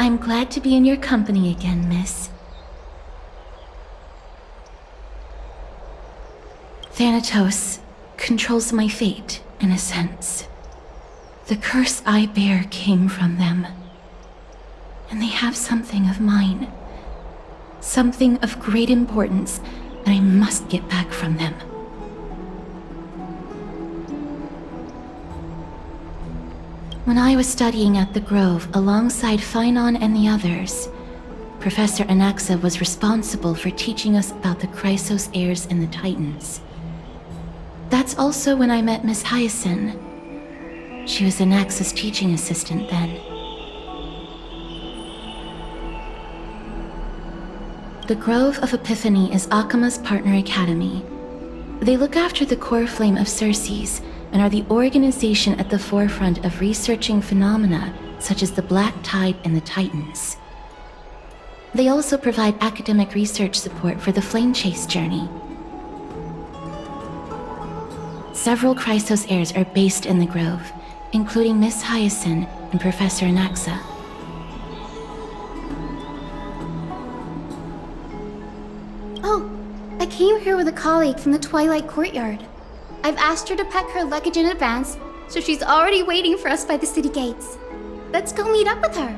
I'm glad to be in your company again, miss. Thanatos controls my fate, in a sense. The curse I bear came from them. And they have something of mine. Something of great importance that I must get back from them. When I was studying at the Grove alongside Phynon and the others, Professor Anaxa was responsible for teaching us about the Chrysos heirs and the Titans. That's also when I met Miss Hyacinth. She was Anaxa's teaching assistant then. The Grove of Epiphany is Akama's partner academy. They look after the core flame of Circes and are the organization at the forefront of researching phenomena such as the Black Tide and the Titans. They also provide academic research support for the Flame Chase journey. Several Chrysos heirs are based in the Grove, including Miss Hyacinth and Professor Anaxa. Oh, I came here with a colleague from the Twilight Courtyard. I've asked her to pack her luggage in advance, so she's already waiting for us by the city gates. Let's go meet up with her.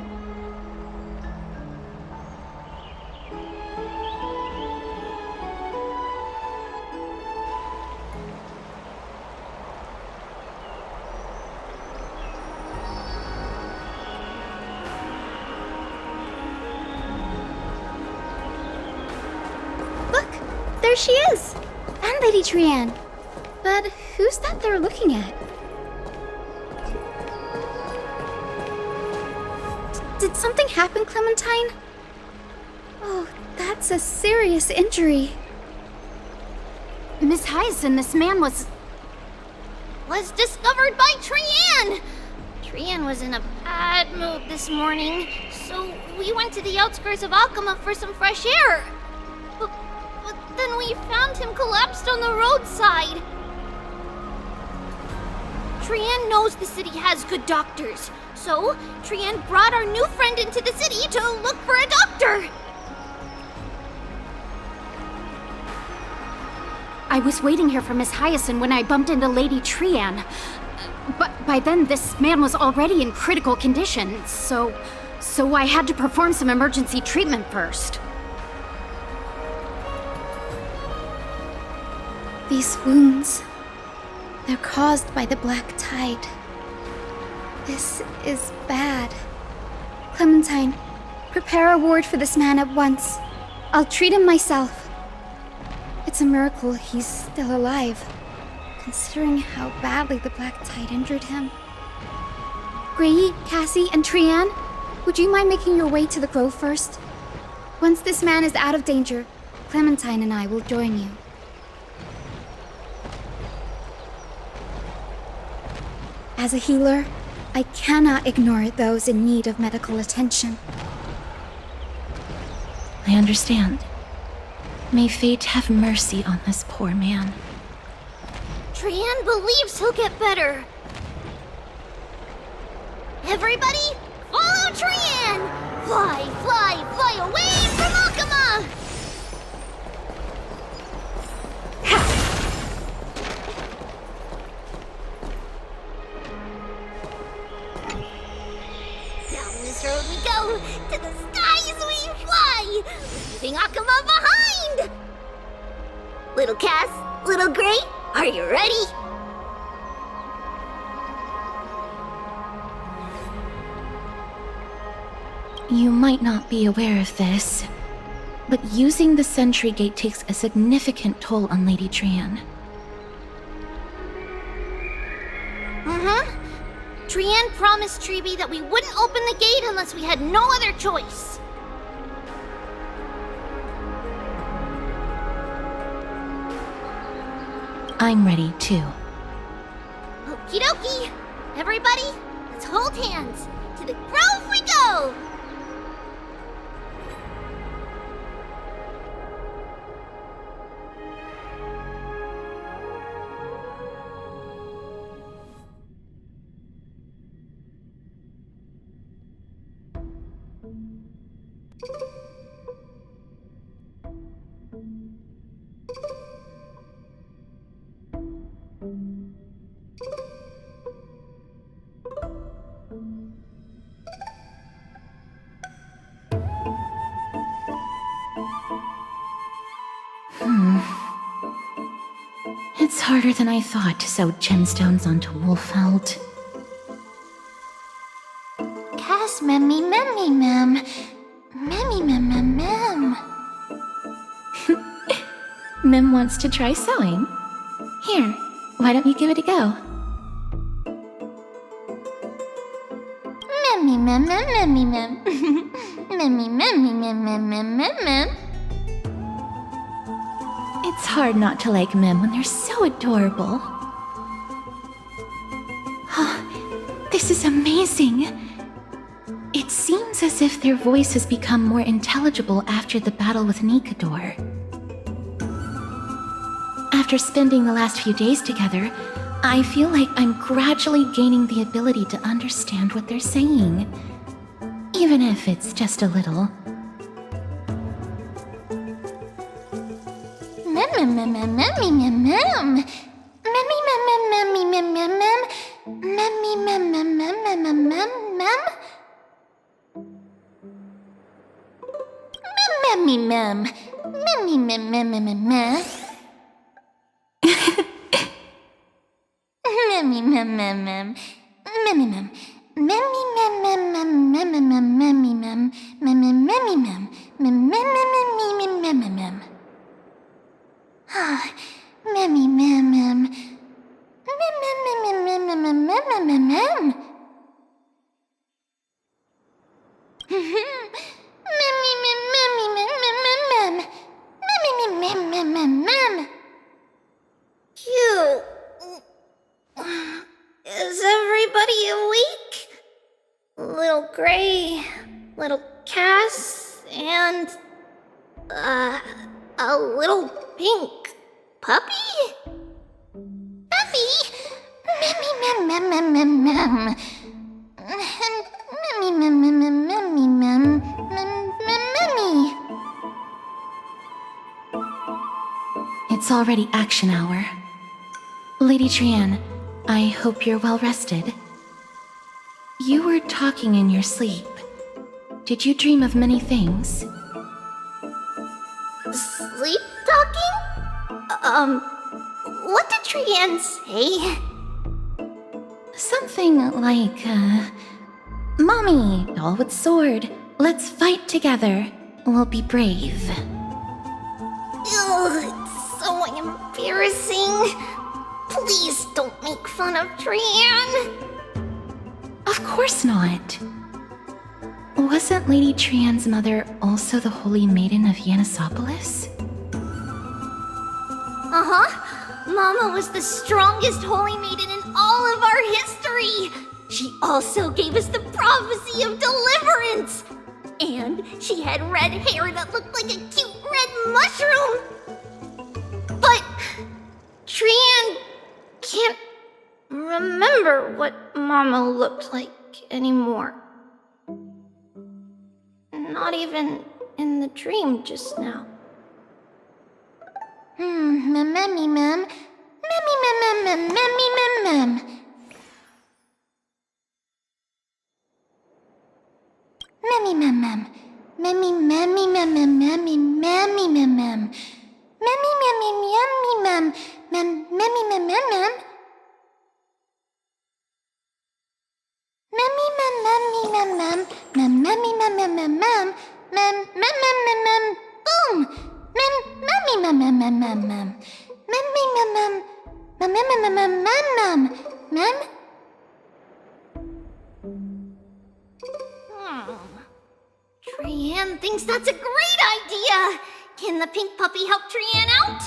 There she is! And Lady Trianne. But who's that they're looking at? Did something happen, Clementine? Oh, that's a serious injury. Miss Hyacinth, this man was discovered by Trianne! Trianne was in a bad mood this morning, so we went to the outskirts of Akama for some fresh air. But then we found him collapsed on the roadside. Trianne knows the city has good doctors, so Trianne brought our new friend into the city to look for a doctor. I was waiting here for Miss Hyacinth when I bumped into Lady Trianne. But by then, this man was already in critical condition, so I had to perform some emergency treatment first. These wounds, they're caused by the Black Tide. This is bad. Clementine, prepare a ward for this man at once. I'll treat him myself. It's a miracle he's still alive, considering how badly the Black Tide injured him. Gray, Cassie, and Trianne, would you mind making your way to the Grove first? Once this man is out of danger, Clementine and I will join you. As a healer, I cannot ignore those in need of medical attention. I understand. May fate have mercy on this poor man. Trianne believes he'll get better. Everybody, follow Trianne! Fly, fly, fly away from Akama! Down this road we go, to the skies we fly, leaving Akama behind! Little Cass, little Gray, are you ready? You might not be aware of this, but using the Sentry Gate takes a significant toll on Lady Trianne. Trianne promised Treeby that we wouldn't open the gate unless we had no other choice. I'm ready, too. Okie dokie! Everybody, let's hold hands. To the Grove we go! It's harder than I thought to sew gemstones onto wool felt. Cass, memmy, memmy, mem. Memmy, mem, mem, mem. Mem wants to try sewing. Here, why don't you give it a go? Memmy, mem, mem, memmy, mem. Memmy, memmy, mem, mem, mem, mem, mem. It's hard not to like Mem when they're so adorable. This is amazing. It seems as if their voice has become more intelligible after the battle with Nikador. After spending the last few days together, I feel like I'm gradually gaining the ability to understand what they're saying. Even if it's just a little. Mem, mem, mem, memmy, mem, mem. Memmy, mem, mem, memmy, mem, mem, mem. Memmy, mem, mem, mem, mem, mem, mem, mem. Memmy, mem. Memmy, mem, mem, mem, mem, mem. Memmy, mem, mem, mem. Memmy, mem. Memmy, mem, mem, mem, mem, mem, mem, memmy, mem. Memmy, memmy, mem. Mem, mem, mem, mem, mem, mem, mem. Memmy, mem, mem. Mem, mem, mem, mem, mem, mem, mem, mem, mem. Memmy, mem, memmy, mem, mem, mem, mem. Memmy, mem, mem, mem, mem, mem. Phew. Is everybody awake? Little Gray, little Cass, and a little pink puppy? Puppy? Memmy, mem, mem, mem, mem, mem. Memmy, mem, mem, mem, memmy, mem. Mem, mem, memmy. It's already action hour. Lady Trianne, I hope you're well rested. You were talking in your sleep. Did you dream of many things? Sleep talking? What did Trianne say? Something like, Mommy, doll with sword, let's fight together. We'll be brave. Ugh, it's so embarrassing. Please don't make fun of Trianne. Of course not. Wasn't Lady Trianne's mother also the Holy Maiden of Yanisopolis? Uh-huh. Mama was the strongest holy maiden in all of our history. She also gave us the prophecy of deliverance. And she had red hair that looked like a cute red mushroom. But Trianne can't remember what Mama looked like anymore. Not even in the dream just now. Memmy, mem. Memmy, mem, mem, mem, memmy, mem, mem. Memmy, mem, mem. Memmy, memmy, mem, mem, memmy, memmy, mem, mem. Memmy, memmy, memmy, mem. Memmy, mem, mem, mem. Memmy, mem, memmy, mem, mem. Memmy, mem, mem, mem, mem. Mem, mem, mem, boom. Memmy, mem, mem, mem, mem, mem. Memmy, mem, mem. Mem, mem, mem, mem, mem, mem. Trianne thinks that's a great idea! Can the pink puppy help Trianne out?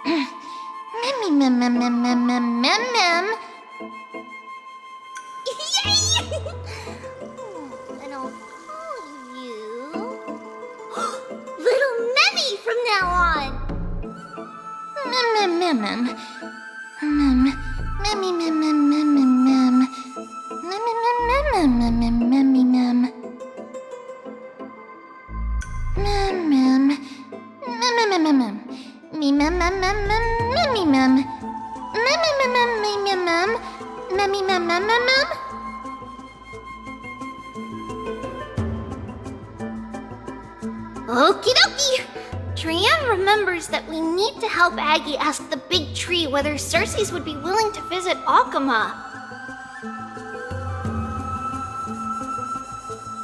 Memmy, mem, mem, mem, mem, mem, mem, mem. Yay! Then I'll call you... Little Memmy from now on! Mem, mem, mem, mem. Mem, memmy, mem, mem, mem, mem, mem. Mem, mem, mem, mem, mem, mem, memmy, mem. Okie dokie! Trianne remembers that we need to help Aggie ask the big tree whether Cersei's would be willing to visit Akama.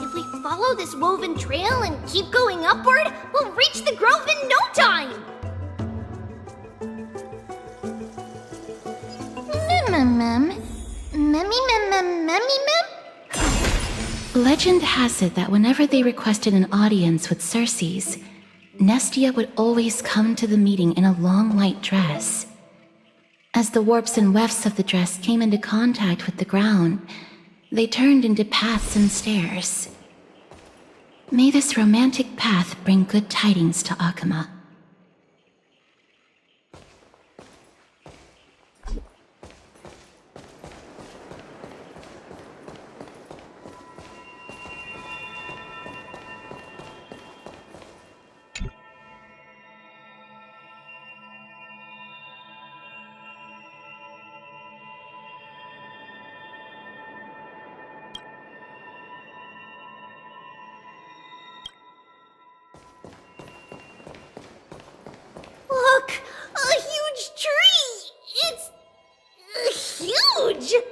If we follow this woven trail and keep going upward, we'll reach the grove in no time! Legend has it that whenever they requested an audience with Cersei's, Nestia would always come to the meeting in a long white dress. As the warps and wefts of the dress came into contact with the ground, they turned into paths and stairs. May this romantic path bring good tidings to Akama. Look! A huge tree! It's... huge!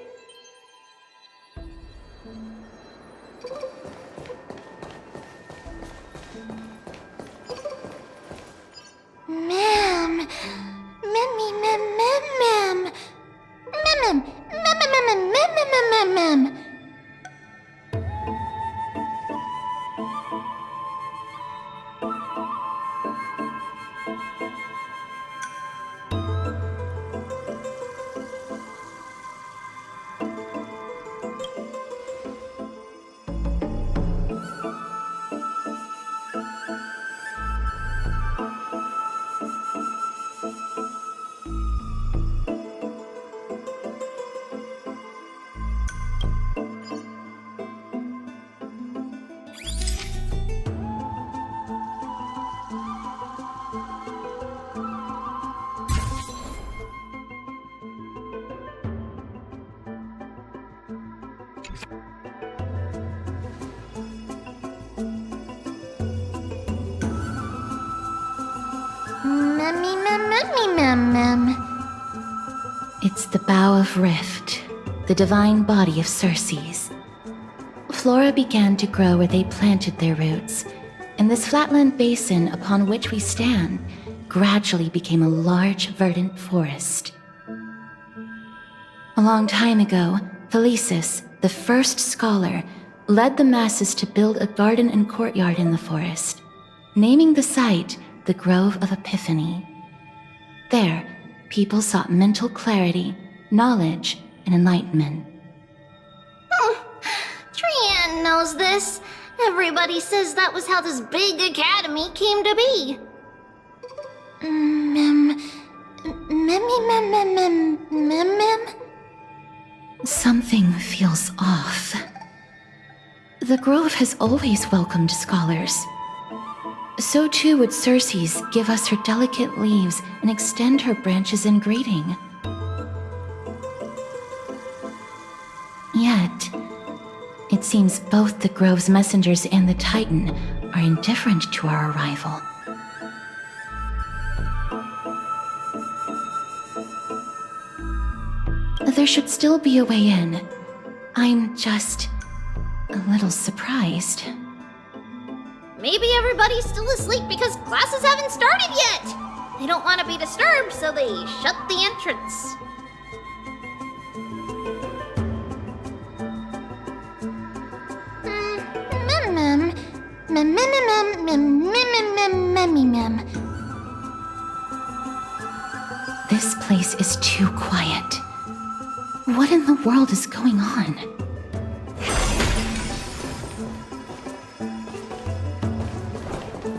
It's the Bough of Rift, the divine body of Cersei's. Flora began to grow where they planted their roots, and this flatland basin upon which we stand gradually became a large, verdant forest. A long time ago, Thelesis, the first scholar, led the masses to build a garden and courtyard in the forest, naming the site the Grove of Epiphany. There, people sought mental clarity, knowledge, and enlightenment. Trianne knows this. Everybody says that was how this big academy came to be. Something feels off. The Grove has always welcomed scholars. So too would Cersei's give us her delicate leaves and extend her branches in greeting. Yet, it seems both the Grove's messengers and the Titan are indifferent to our arrival. There should still be a way in. I'm just a little surprised. Maybe everybody's still asleep because classes haven't started yet. They don't want to be disturbed, so they shut the entrance. This place is too quiet. What in the world is going on?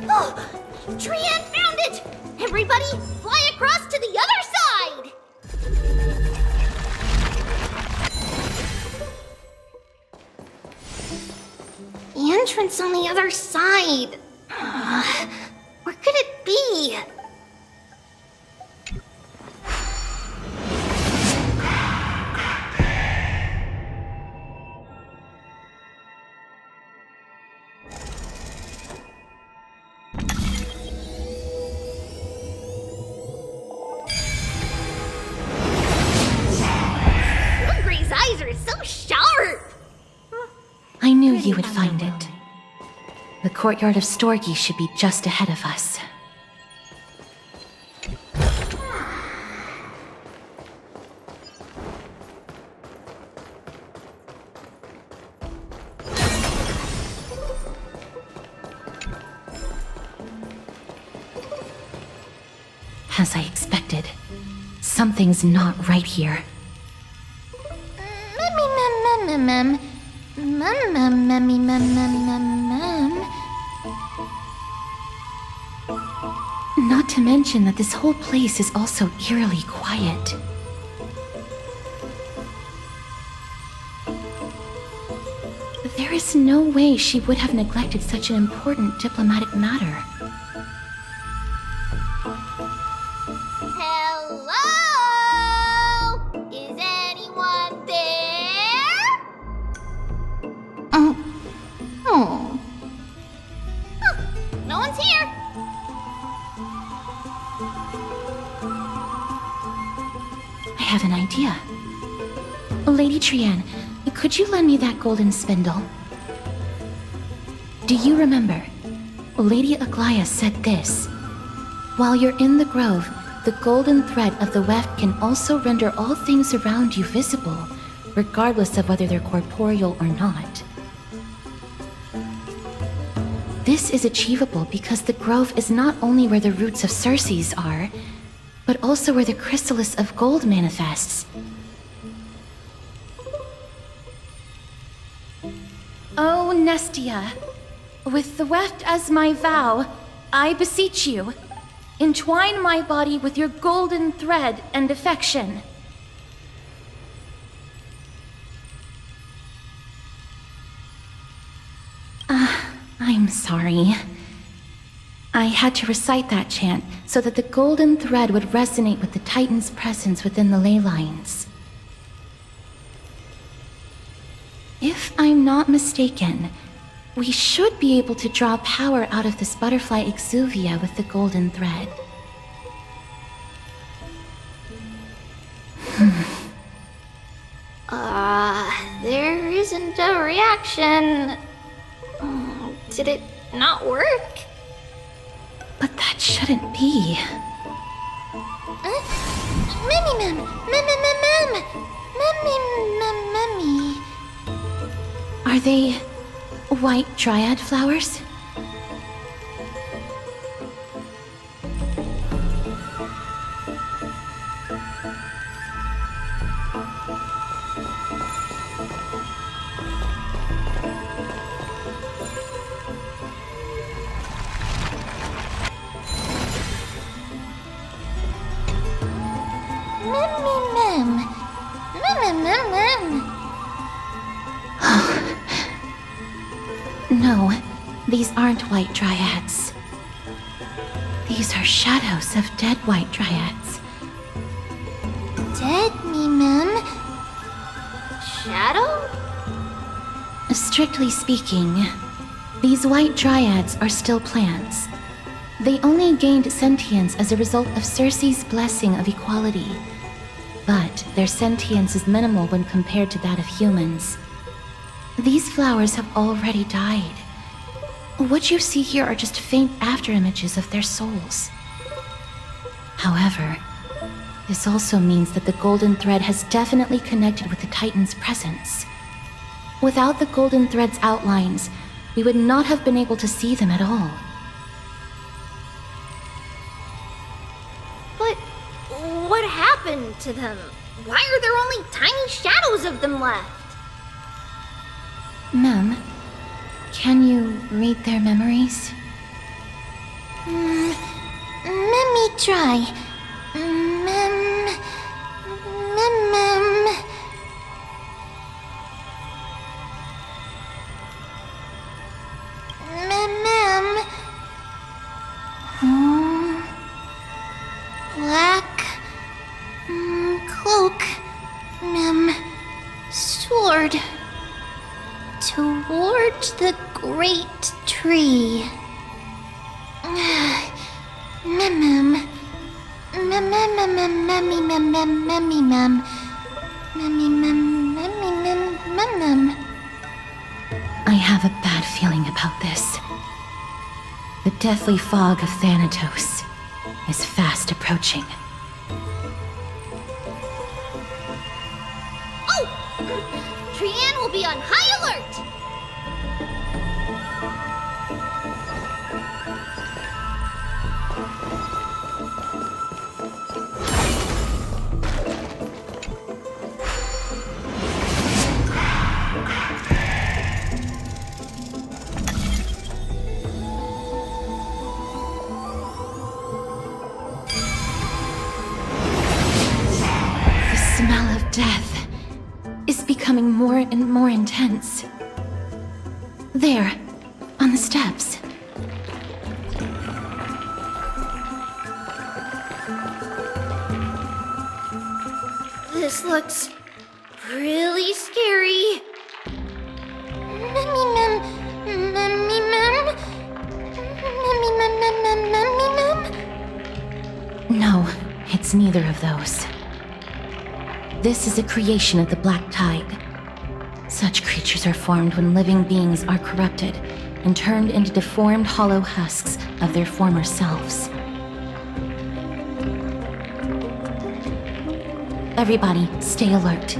Oh! Trianne found it! Everybody, fly across to the other side! The entrance on the other side. Where could it be? you would find it. The courtyard of Storgi should be just ahead of us. As I expected, something's not right here. Not to mention that this whole place is also eerily quiet. There is no way she would have neglected such an important diplomatic matter. Hello? Is anyone there? No one's here. I have an idea. Lady Trianne, could you lend me that golden spindle? Do you remember? Lady Aglaya said this. While you're in the grove, the golden thread of the weft can also render all things around you visible, regardless of whether they're corporeal or not. This is achievable because the grove is not only where the roots of Circes are, but also where the chrysalis of gold manifests. Oh, Nestia, with the weft as my vow, I beseech you, entwine my body with your golden thread and affection. I'm sorry. I had to recite that chant so that the golden thread would resonate with the Titan's presence within the ley lines. If I'm not mistaken, we should be able to draw power out of this butterfly exuvia with the golden thread. There isn't a reaction. Did it not work? But that shouldn't be. Are they white dryad flowers? No, these aren't white dryads. These are shadows of dead white dryads. Dead me, ma'am. Shadow? Strictly speaking, these white dryads are still plants. They only gained sentience as a result of Circe's blessing of equality. But their sentience is minimal when compared to that of humans. These flowers have already died. What you see here are just faint afterimages of their souls. However, this also means that the golden thread has definitely connected with the Titan's presence. Without the golden thread's outlines, we would not have been able to see them at all. But what happened to them? Why are there only tiny shadows of them left? Mem, can you read their memories? Let me try. Mem. Black cloak. Sword. Toward the great tree. I have a bad feeling about this. The deathly fog of Thanatos is fast approaching. Oh! Trianne will be on high alert! The smell of death is becoming more and more intense. There, on the steps. This looks really scary. Memmy mem, memmy mem, memmy mem, mem, memmy mem. No, it's neither of those. This is a creation of the Black Tide. Such creatures are formed when living beings are corrupted and turned into deformed hollow husks of their former selves. Everybody, stay alert.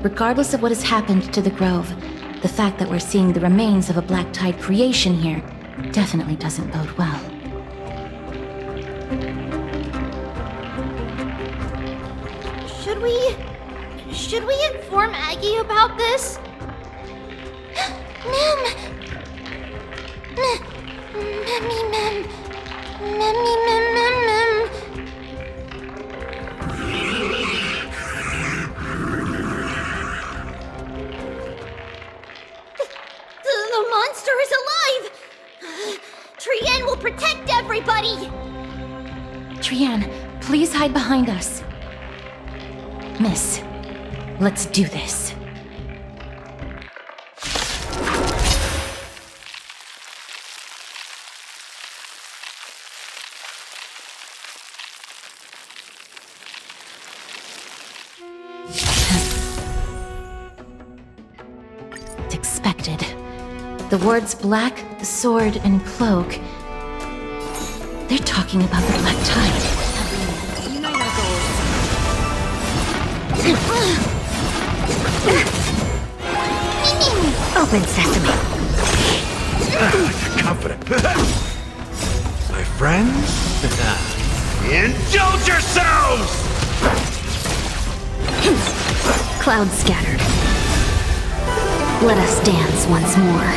Regardless of what has happened to the Grove, the fact that we're seeing the remains of a Black Tide creation here definitely doesn't bode well. Should we inform Aggie about this? Mem! Memmy mem! Memmy mem mem mem! The monster is alive! Trianne will protect everybody! Trianne, please hide behind us. Miss, let's do this. It's expected. The words black, the sword, and cloak. They're talking about the Black Tide. Open sesame. Confident. My friends, indulge yourselves! Clouds scattered. Let us dance once more.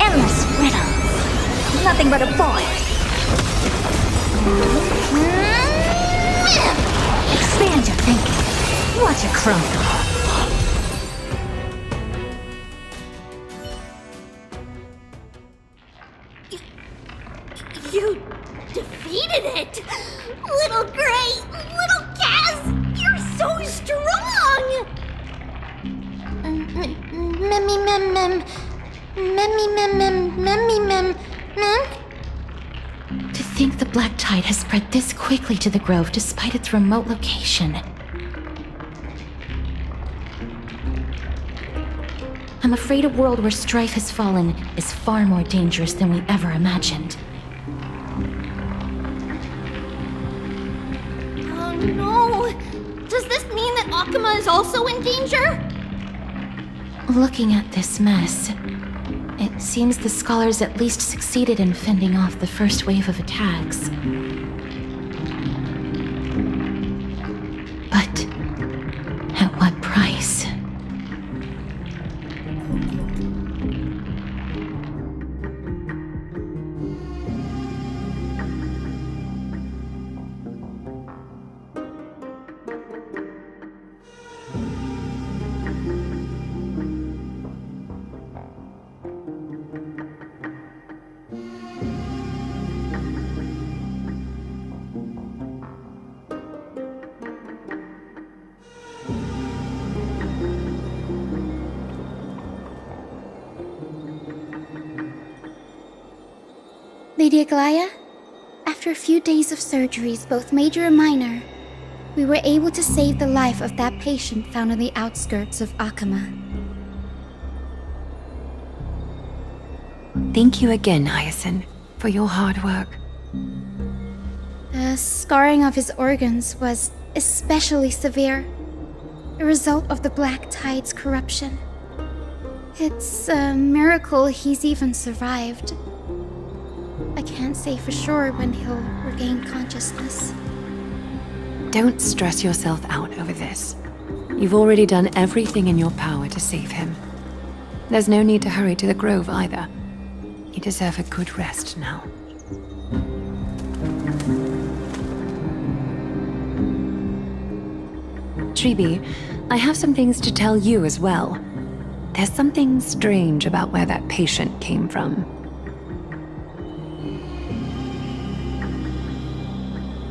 Endless riddles. Nothing but a boy. Expand your thinking. Watch it crumble. You defeated it! Little Gray! Little Cass! You're so strong! Memmy mem mem. Memmy mem mem. Memmy mem mem. To think the Black Tide has spread this quickly to the Grove despite its remote location. I'm afraid a world where strife has fallen is far more dangerous than we ever imagined. Oh no! Does this mean that Akuma is also in danger? Looking at this mess, it seems the scholars at least succeeded in fending off the first wave of attacks. But at what price? Lady Aglaya, after a few days of surgeries, both major and minor, we were able to save the life of that patient found on the outskirts of Akama. Thank you again, Hyacinth, for your hard work. The scarring of his organs was especially severe, a result of the Black Tide's corruption. It's a miracle he's even survived. I can't say for sure when he'll regain consciousness. Don't stress yourself out over this. You've already done everything in your power to save him. There's no need to hurry to the Grove either. You deserve a good rest now. Treeby, I have some things to tell you as well. There's something strange about where that patient came from.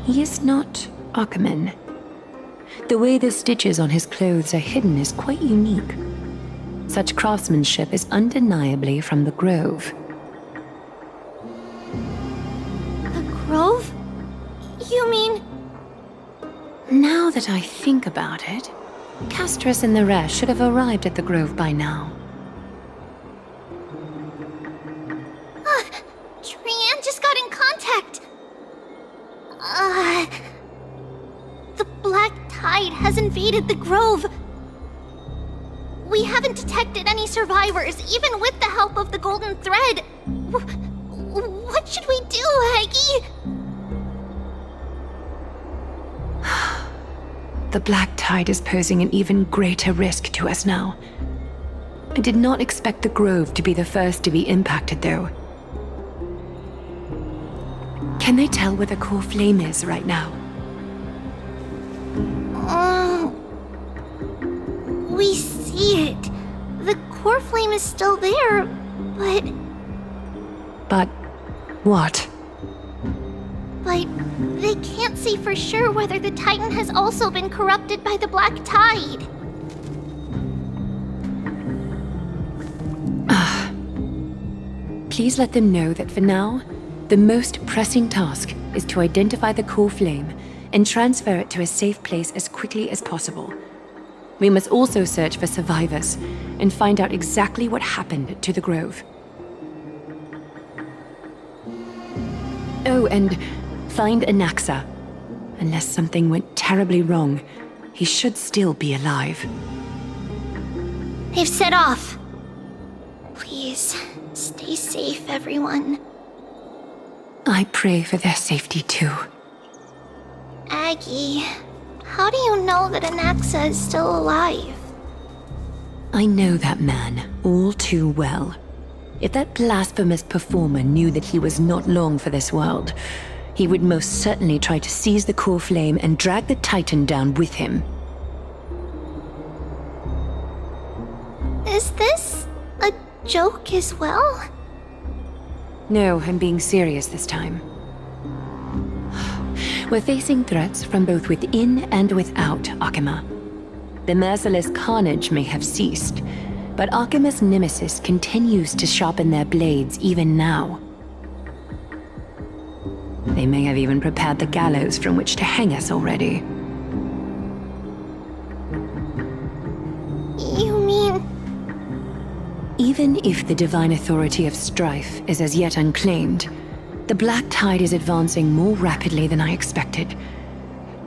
He is not Akaman. The way the stitches on his clothes are hidden is quite unique. Such craftsmanship is undeniably from the Grove. The Grove? You mean... Now that I think about it, Castris and the rest should have arrived at the Grove by now. Trianne just got in contact! The Black Tide has invaded the Grove. We haven't detected any survivors, even with the help of the Golden Thread. What should we do, Aggie? The Black Tide is posing an even greater risk to us now. I did not expect the Grove to be the first to be impacted, though. Can they tell where the core flame is right now? We see it. The core flame is still there, but... But what? But they can't say for sure whether the Titan has also been corrupted by the Black Tide. Please let them know that for now, the most pressing task is to identify the core flame and transfer it to a safe place as quickly as possible. We must also search for survivors and find out exactly what happened to the Grove. Oh, and find Anaxa. Unless something went terribly wrong, he should still be alive. They've set off. Please, stay safe, everyone. I pray for their safety too. Aggie, how do you know that Anaxa is still alive? I know that man all too well. If that blasphemous performer knew that he was not long for this world, he would most certainly try to seize the core flame and drag the Titan down with him. Is this a joke as well? No, I'm being serious this time. We're facing threats from both within and without Akama. The merciless carnage may have ceased, but Akama's nemesis continues to sharpen their blades even now. They may have even prepared the gallows from which to hang us already. You mean... Even if the divine authority of strife is as yet unclaimed, the Black Tide is advancing more rapidly than I expected.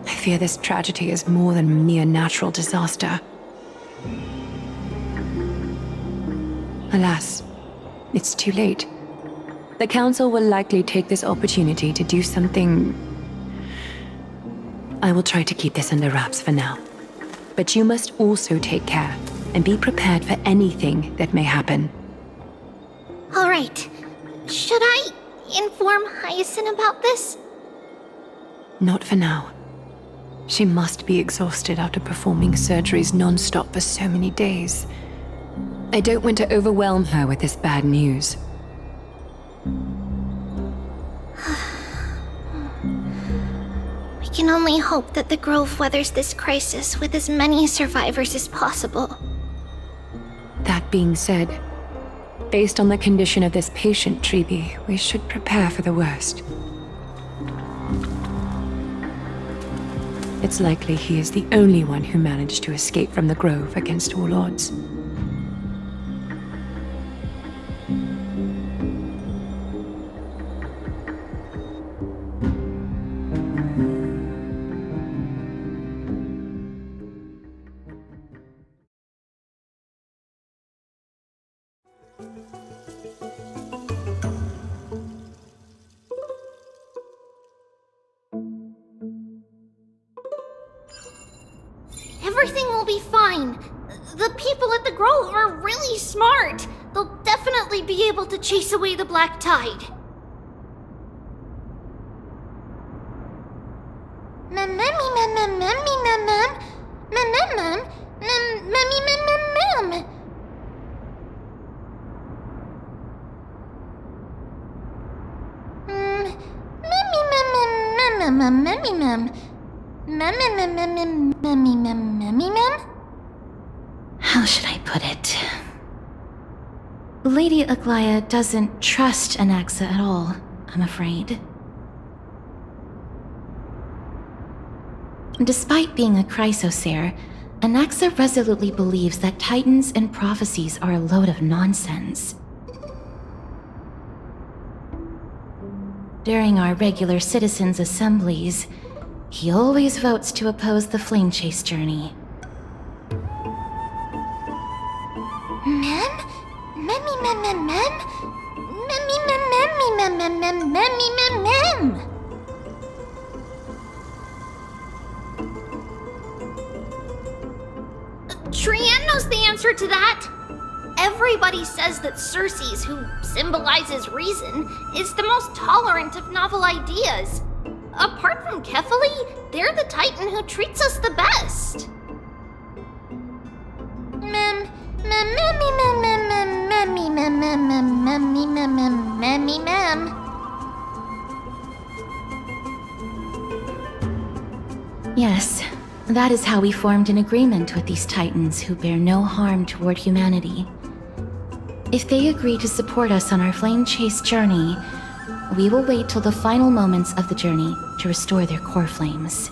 I fear this tragedy is more than a mere natural disaster. Alas, it's too late. The Council will likely take this opportunity to do something... I will try to keep this under wraps for now. But you must also take care and be prepared for anything that may happen. All right. Should I inform Hyacinth about this? Not for now. She must be exhausted after performing surgeries non-stop for so many days. I don't want to overwhelm her with this bad news. We can only hope that the Grove weathers this crisis with as many survivors as possible. That being said, based on the condition of this patient, Treeby, we should prepare for the worst. It's likely he is the only one who managed to escape from the Grove against all odds. Everything will be fine. The people at the Grove are really smart. They'll definitely be able to chase away the black tide. How should I put it? Lady Aglaia doesn't trust Anaxa at all, I'm afraid. Despite being a chrysosaur, Anaxa resolutely believes that titans and prophecies are a load of nonsense. During our regular citizens' assemblies, he always votes to oppose the flame chase journey. Trian knows the answer to that. Everybody says that Circes, who symbolizes reason, is the most tolerant of novel ideas. Apart from Kefali, they're the Titan who treats us the best. Yes, that is how we formed an agreement with these Titans who bear no harm toward humanity. If they agree to support us on our flame chase journey, we will wait till the final moments of the journey to restore their core flames.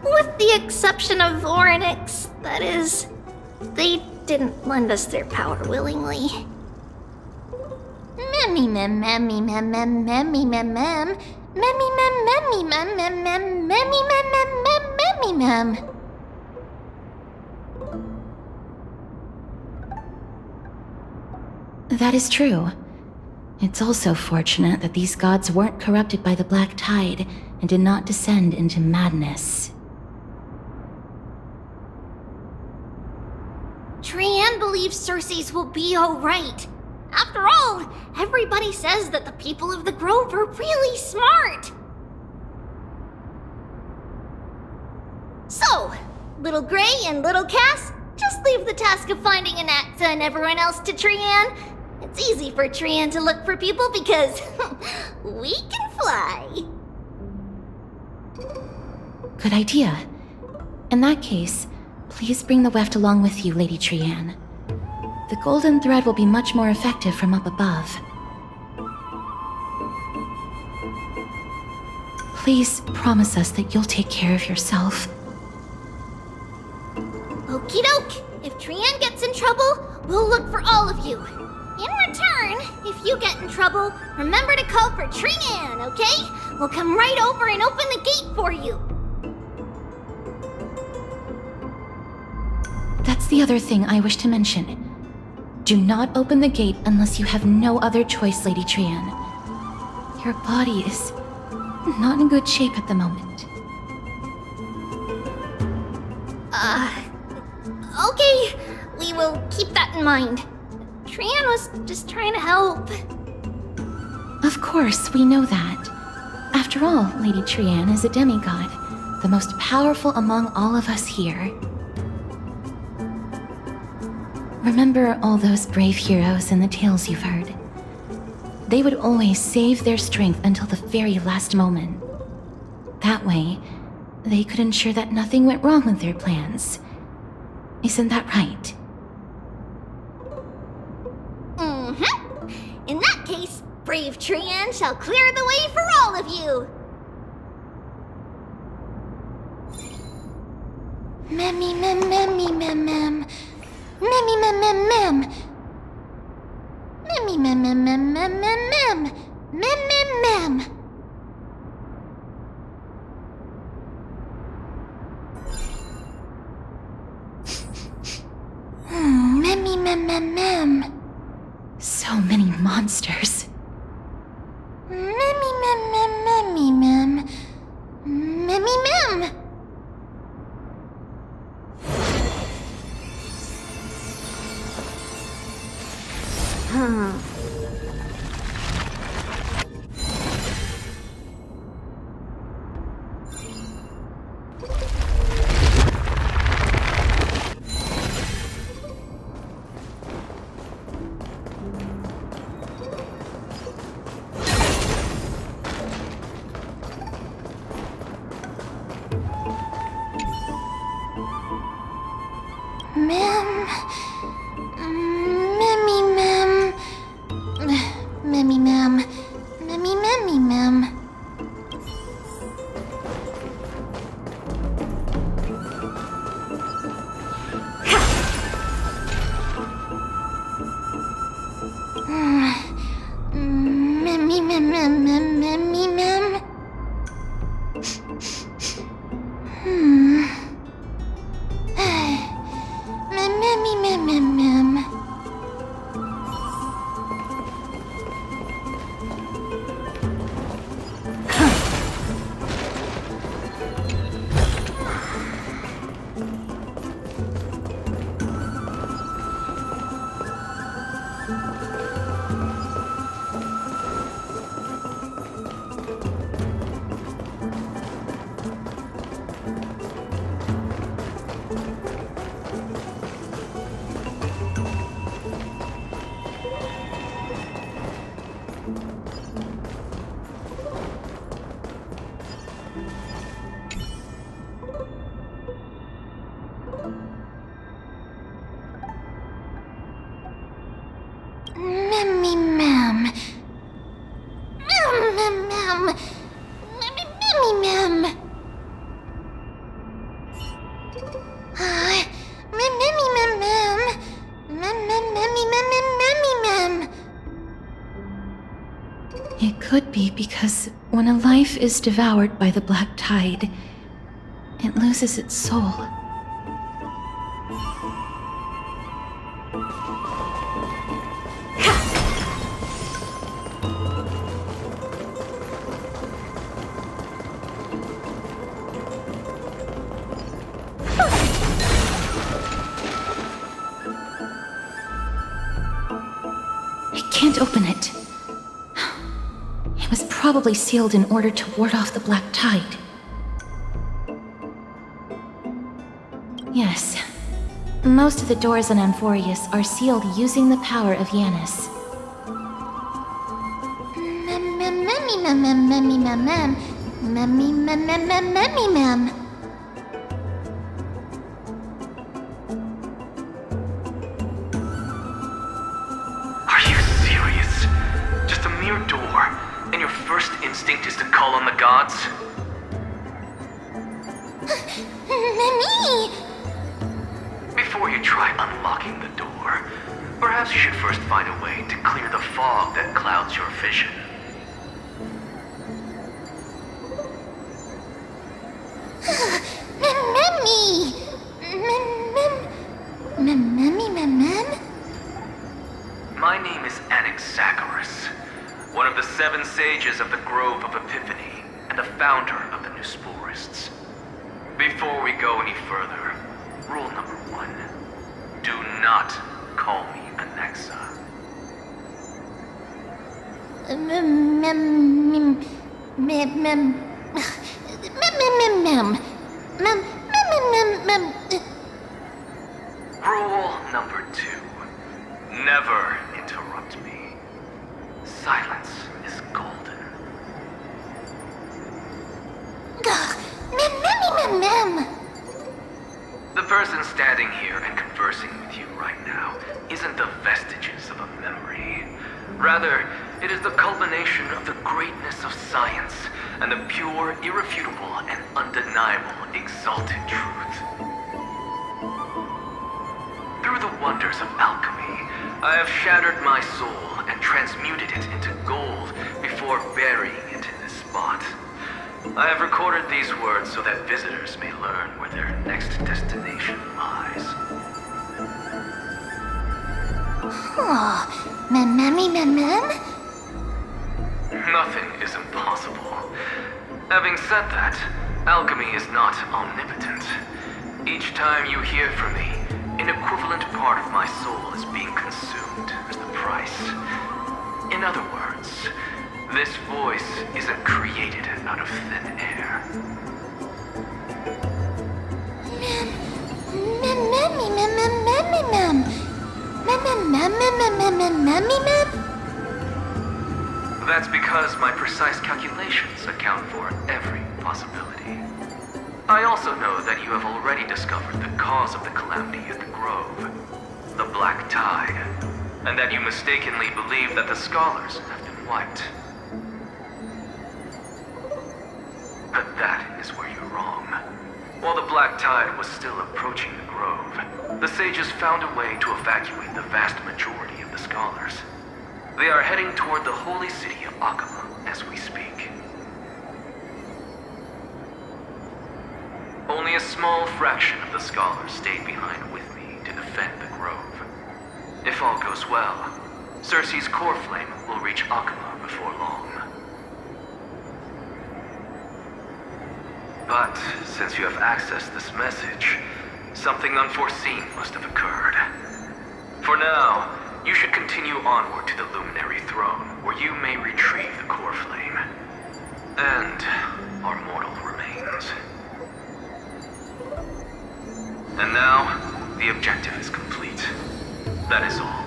With the exception of Voronix, that is, they didn't lend us their power willingly. That is true. It's also fortunate that these gods weren't corrupted by the black tide and did not descend into madness. Trian believes Circes will be alright. After all, everybody says that the people of the Grove are really smart. So, Little Gray and Little Cass, just leave the task of finding Anaxa and everyone else to Trian. It's easy for Trian to look for people because we can fly. Good idea. In that case, please bring the weft along with you, Lady Trian. The golden thread will be much more effective from up above. Please promise us that you'll take care of yourself. Okie doke. If Trian gets in trouble, we'll look for all of you. In return, if you get in trouble, remember to call for Trian, okay? We'll come right over and open the gate for you. That's the other thing I wish to mention. Do not open the gate unless you have no other choice, Lady Trian. Your body is not in good shape at the moment. Okay. We will keep that in mind. Trian was just trying to help. Of course, we know that. After all, Lady Trian is a demigod, the most powerful among all of us here. Remember all those brave heroes in the tales you've heard. They would always save their strength until the very last moment. That way, they could ensure that nothing went wrong with their plans. Isn't that right? In that case, brave Trian shall clear the way for all of you. Memmy mem memmy mem mem. Memmy mem mem mem. Memmy mem mem mem mem mem mem. Mem mem mem. Memmy mem mem mem. So many monsters. Memmy mem mem memmy mem. Memmy mem. Mem. Memmy mem. Memmy mem. Memmy memmy mem. Memmy mem mem mem memmy mem. Memmy mem mem mem. Memmy mem. Mem mem mem. Memmy memmy mem. Mem memmy mem mem. Mem mem memmy mem mem memmy mem. It could be because when a life is devoured by the black tide, it loses its soul. I can't open it. It was probably sealed in order to ward off the black tide. Yes. Most of the doors on Amphorius are sealed using the power of Yanis. Mem mem memmy mem mem memmy mem mem. Memmy mem mem mem memmy mem. Are you serious? Just a mere door, and your first instinct is to call on the gods? Memmy! Before you try unlocking the door, perhaps you should first find a way to clear the fog that clouds your vision. Memmy! Memmy mem mem? My name is Anaxagoras, one of the 7 sages of the Grove of Epiphany, and the founder of the Newsporists. Before we go any further, rule number 1. Do not call me Anaxa. Mem mem mem mem mem mem mem mem mem mem. Rule number 2. Never interrupt me. Silence is golden. Mem mem. The person standing here and conversing with you right now isn't the vestiges of a memory. Rather, it is the culmination of the greatness of science and the pure, irrefutable, and undeniable exalted truth. through the wonders of alchemy, I have shattered my soul and transmuted it into gold before burying it in this spot. I have recorded these words so that visitors may learn where their next destination lies. Oh, mem. Nothing is impossible. Having said that, alchemy is not omnipotent. Each time you hear from me, an equivalent part of my soul is being consumed as the price. In other words, this voice isn't created out of thin air. That's because my precise calculations account for every possibility. I also know that you have already discovered the cause of the calamity at the Grove, the Black Tide, and that you mistakenly believe that the Scholars have been wiped. But that is where you're wrong. While the Black Tide was still approaching the Grove, the sages found a way to evacuate the vast majority of the Scholars. They are heading toward the holy city of Akama as we speak. Only a small fraction of the Scholars stayed behind with me to defend the Grove. If all goes well, Cersei's core flame will reach Akama before long. But since you have accessed this message, something unforeseen must have occurred. For now, you should continue onward to the Luminary Throne, where you may retrieve the core flame. And our mortal remains. And now, the objective is complete. That is all.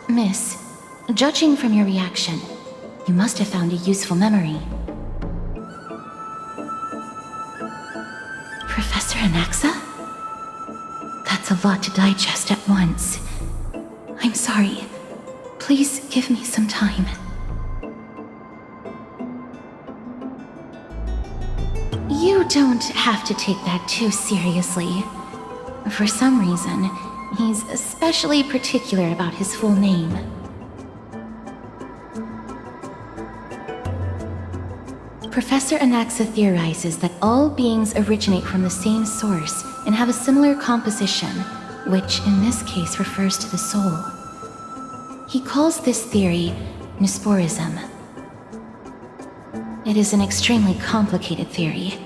Miss, judging from your reaction, you must have found a useful memory. Professor Anaxa? That's a lot to digest at once. I'm sorry. Please give me some time. You don't have to take that too seriously. For some reason, he's especially particular about his full name. Professor Anaxa theorizes that all beings originate from the same source and have a similar composition, which in this case refers to the soul. He calls this theory Nusporism. It is an extremely complicated theory.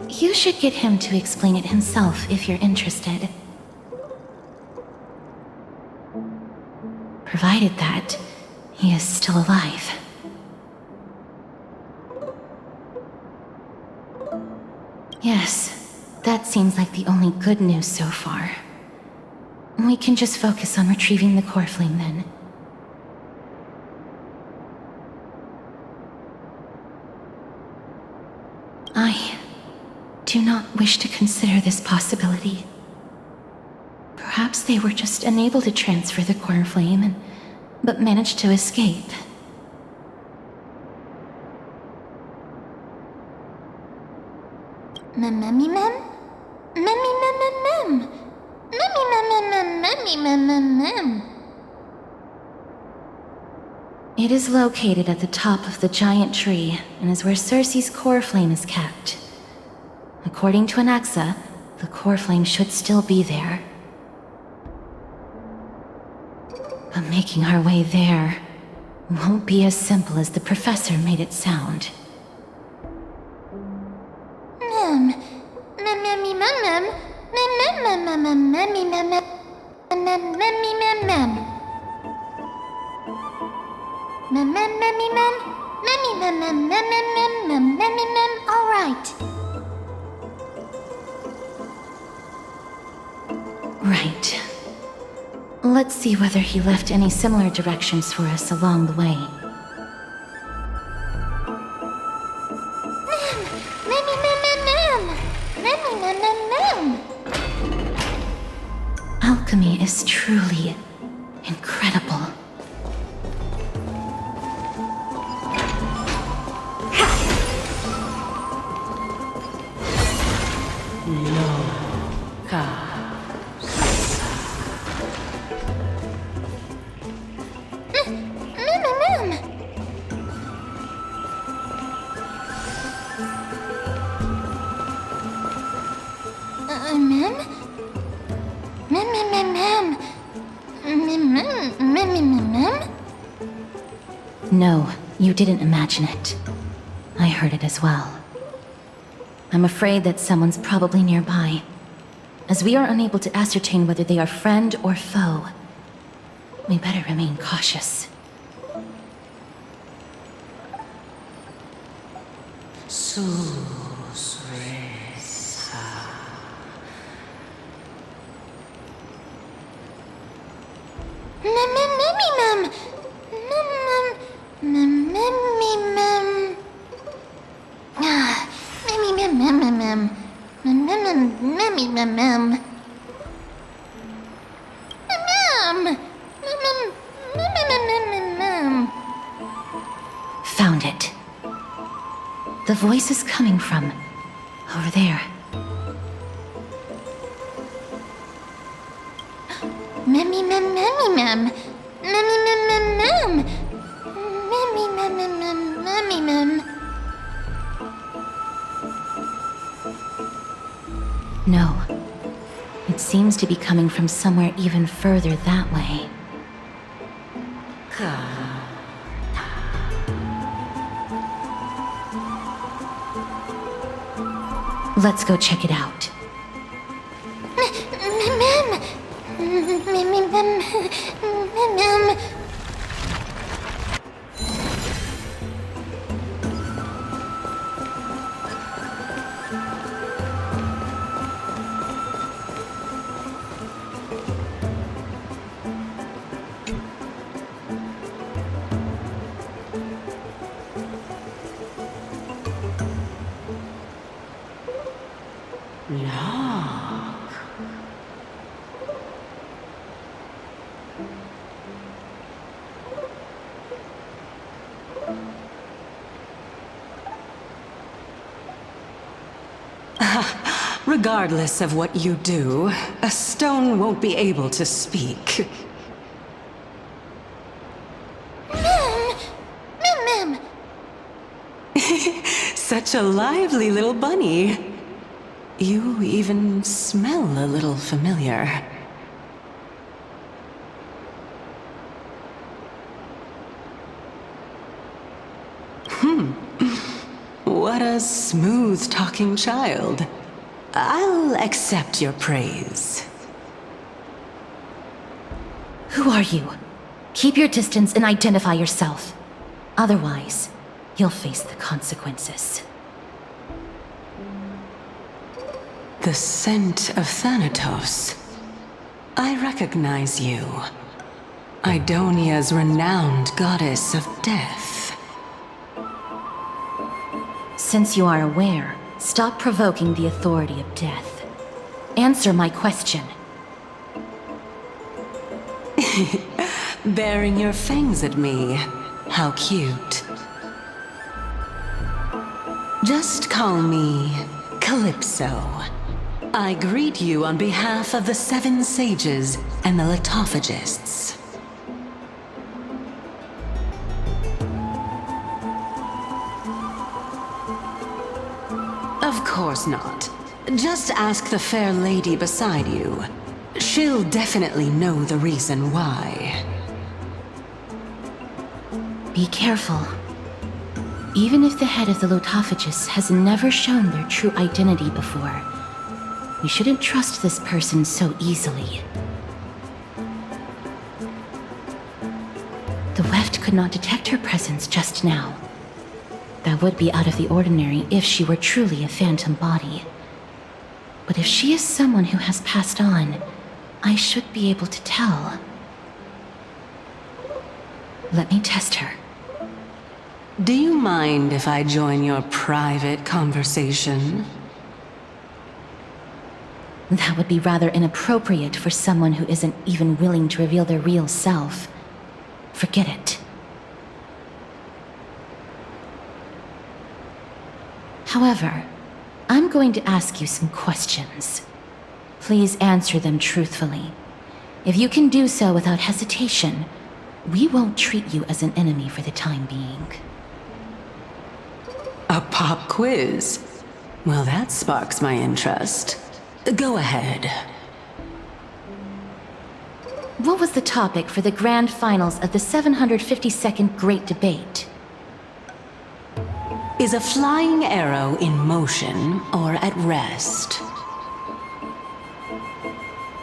You should get him to explain it himself if you're interested. Provided that he is still alive. Yes, that seems like the only good news so far. We can just focus on retrieving the core flame then. I do not wish to consider this possibility. Perhaps they were just unable to transfer the core flame, but managed to escape. It is located at the top of the giant tree and is where Cersei's core flame is kept. According to Anaxa, the core flame should still be there. But making our way there won't be as simple as the professor made it sound. All right. Right. Let's see whether he left any similar directions for us along the way. Alchemy is truly incredible. No, you didn't imagine it. I heard it as well. I'm afraid that someone's probably nearby. As we are unable to ascertain whether they are friend or foe, we better remain cautious. Found it. The voice is coming from over there. No. It seems to be coming from somewhere even further that way. Let's go check it out. Regardless of what you do, a stone won't be able to speak. Such a lively little bunny. You even smell a little familiar. What a smooth-talking child. I'll accept your praise. Who are you? Keep your distance and identify yourself. Otherwise, you'll face the consequences. The scent of Thanatos. I recognize you. Idonia's renowned goddess of death. Since you are aware, stop provoking the authority of death. Answer my question. Baring your fangs at me. How cute. Just call me Calypso. I greet you on behalf of the Seven Sages and the Litophagists. Of course not. Just ask the fair lady beside you. She'll definitely know the reason why. Be careful. Even if the head of the Litophagists has never shown their true identity before, we shouldn't trust this person so easily. The weft could not detect her presence just now. That would be out of the ordinary if she were truly a phantom body. But if she is someone who has passed on, I should be able to tell. Let me test her. Do you mind if I join your private conversation? That would be rather inappropriate for someone who isn't even willing to reveal their real self. Forget it. However, I'm going to ask you some questions. Please answer them truthfully. If you can do so without hesitation, we won't treat you as an enemy for the time being. A pop quiz? Well, that sparks my interest. Go ahead. what was the topic for the grand finals of the 752nd Great Debate? Is a flying arrow in motion or at rest?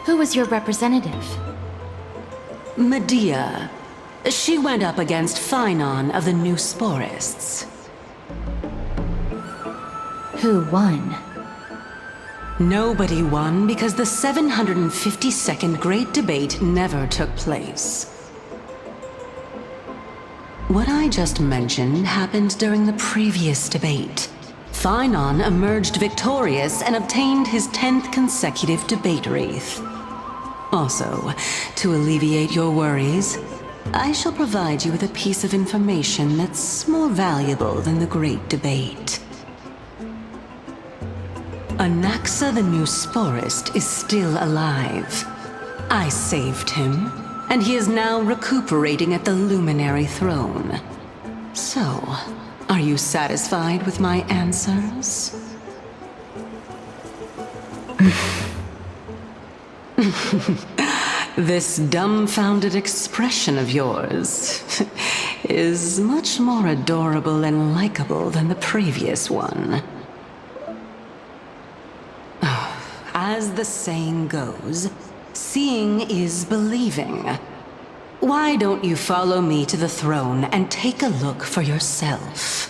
Who was your representative? Medea. She went up against Phynon of the New Sporists. Who won? Nobody won because the 752nd Great Debate never took place. What I just mentioned happened during the previous debate. Phynon emerged victorious and obtained his 10th consecutive debate wreath. Also, to alleviate your worries, I shall provide you with a piece of information that's more valuable than the Great Debate. Anaxa the New Sporist is still alive. I saved him, and he is now recuperating at the Luminary Throne. So, are you satisfied with my answers? This dumbfounded expression of yours is much more adorable and likable than the previous one. As the saying goes, seeing is believing. Why don't you follow me to the throne and take a look for yourself?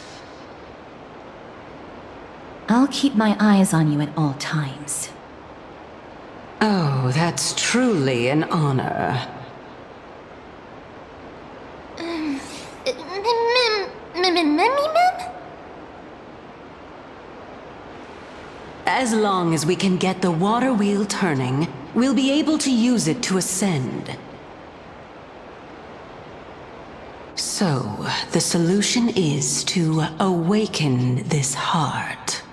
I'll keep my eyes on you at all times. Oh, that's truly an honor. As long as we can get the water wheel turning, we'll be able to use it to ascend. So, the solution is to awaken this heart.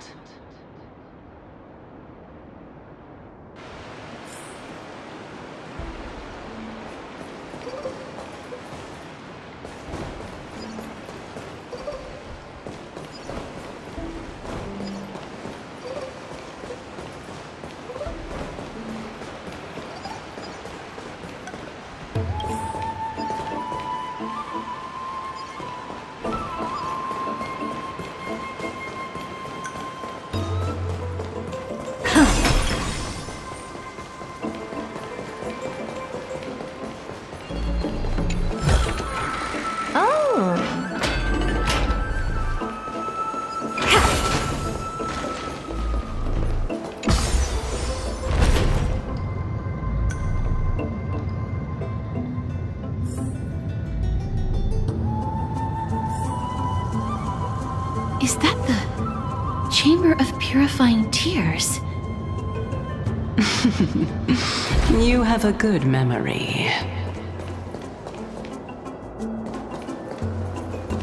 Is that the Chamber of Purifying Tears? You have a good memory.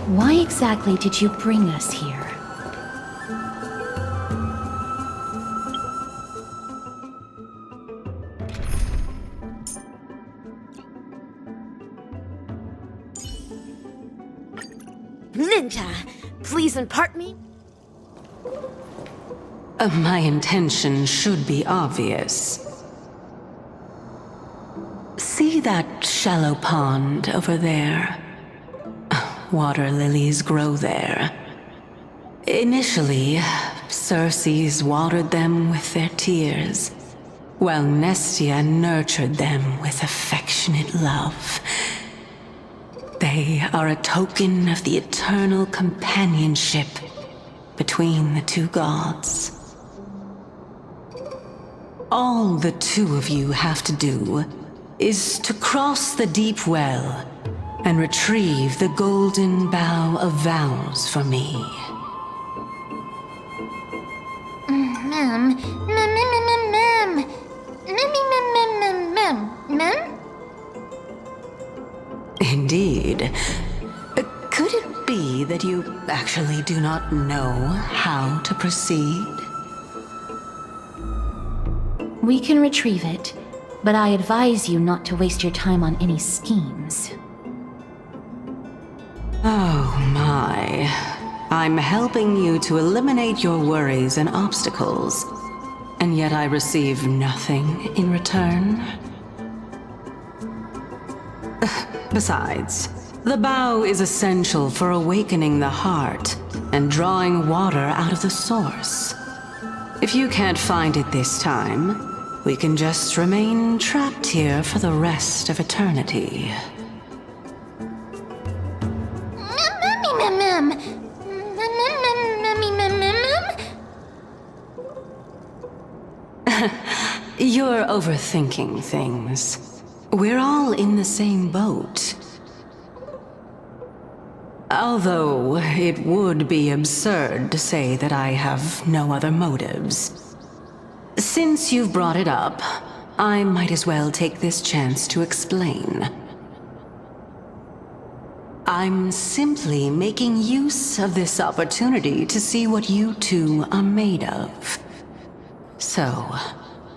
Why exactly did you bring us here? Ninja, please impart me. My intention should be obvious. See that shallow pond over there? Water lilies grow there. Initially, Circes watered them with their tears, while Nestia nurtured them with affectionate love. They are a token of the eternal companionship between the two gods. All the two of you have to do is to cross the deep well and retrieve the golden bough of vows for me. Indeed. Could it be that you actually do not know how to proceed? We can retrieve it, but I advise you not to waste your time on any schemes. Oh my. I'm helping you to eliminate your worries and obstacles, and yet I receive nothing in return? Besides, the bow is essential for awakening the heart and drawing water out of the source. If you can't find it this time, we can just remain trapped here for the rest of eternity. You're overthinking things. We're all in the same boat. Although it would be absurd to say that I have no other motives. Since you've brought it up, I might as well take this chance to explain. I'm simply making use of this opportunity to see what you two are made of. So,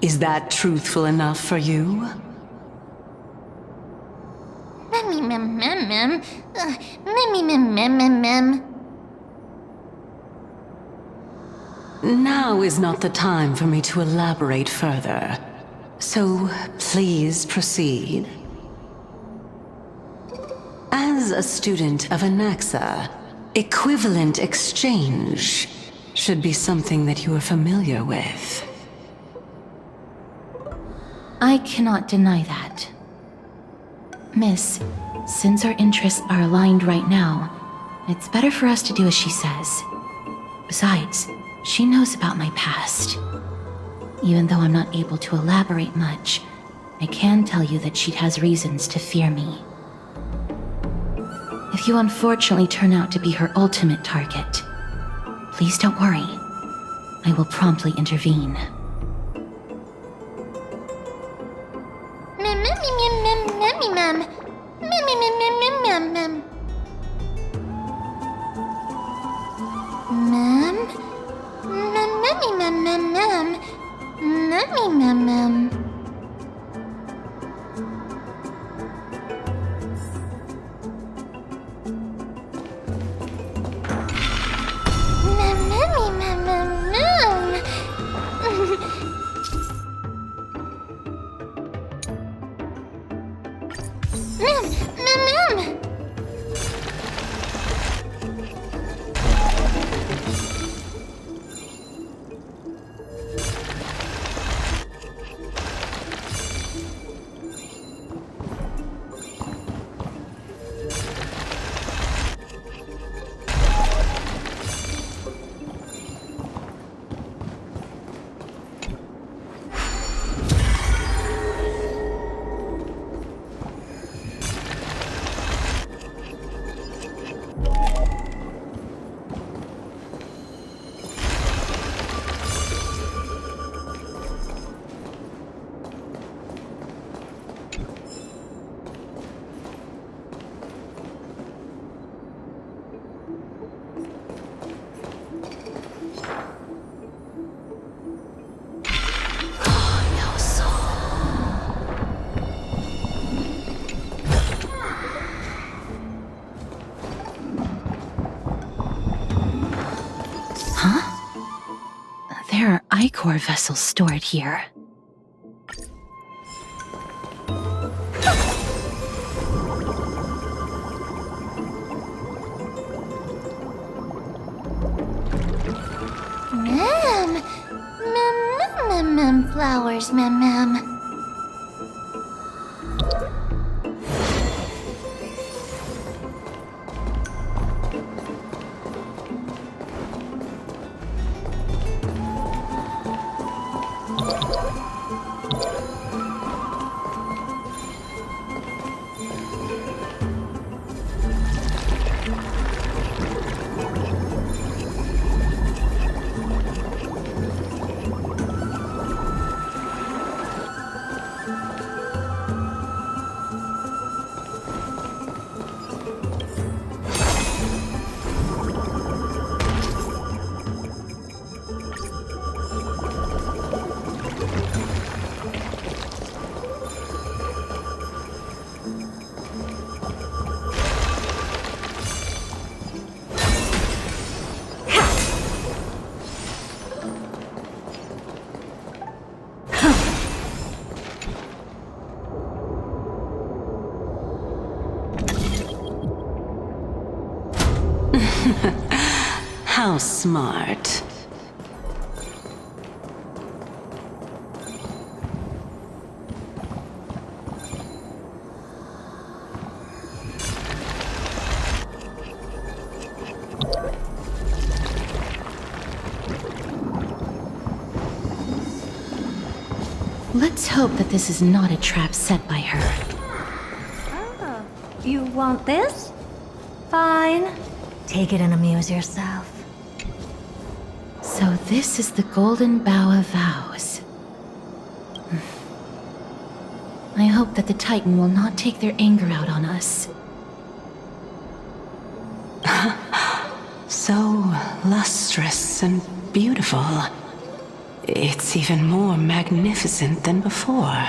is that truthful enough for you? Now is not the time for me to elaborate further. So, please proceed. As a student of Anaxa, equivalent exchange should be something that you are familiar with. I cannot deny that. Miss, since our interests are aligned right now, it's better for us to do as she says. Besides, she knows about my past. Even though I'm not able to elaborate much, I can tell you that she has reasons to fear me. If you unfortunately turn out to be her ultimate target, please don't worry. I will promptly intervene. There are Ichor vessels stored here. Flowers, ma'am. How smart. Let's hope that this is not a trap set by her. Oh, you want this? Fine. Take it and amuse yourself. So this is the Golden Bough of Vows. I hope that the Titan will not take their anger out on us. So lustrous and beautiful. It's even more magnificent than before.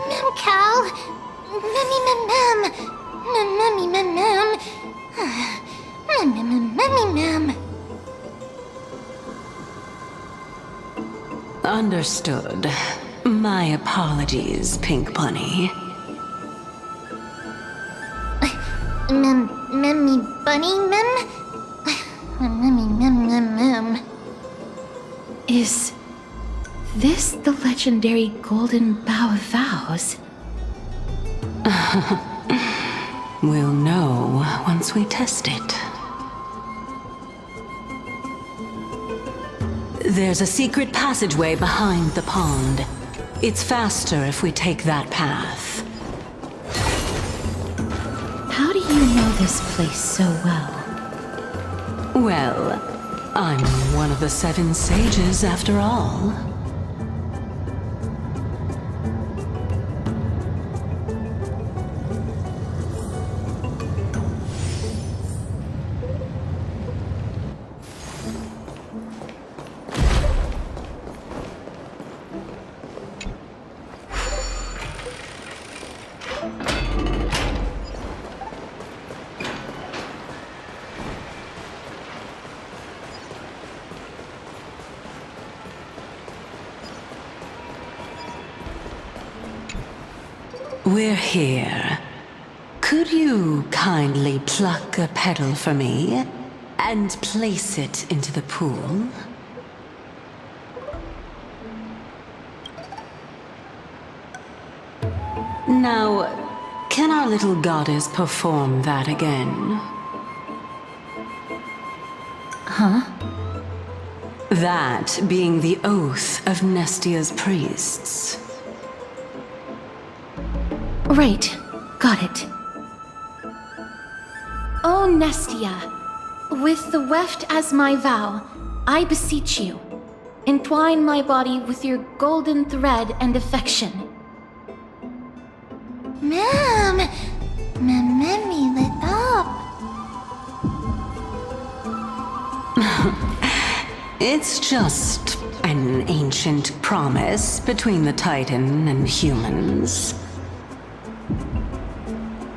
Mem Cal. Memmy mem mem. Memmy mem mem. Memmy mem. Understood. My apologies, Pink Bunny. Memmy bunny mem. Memmy mem mem mem. Is this the legendary Golden Bough of Vows? We'll know once we test it. There's a secret passageway behind the pond. It's faster if we take that path. How do you know this place so well? Well, I'm one of the 7 sages after all. We're here. Could you kindly pluck a petal for me and place it into the pool? Now, can our little goddess perform that again? Huh? That being the oath of Nestia's priests. Right. Got it. O Nestia, with the weft as my vow, I beseech you, entwine my body with your golden thread and affection. Mem. Memmy lit up. It's just an ancient promise between the Titan and humans.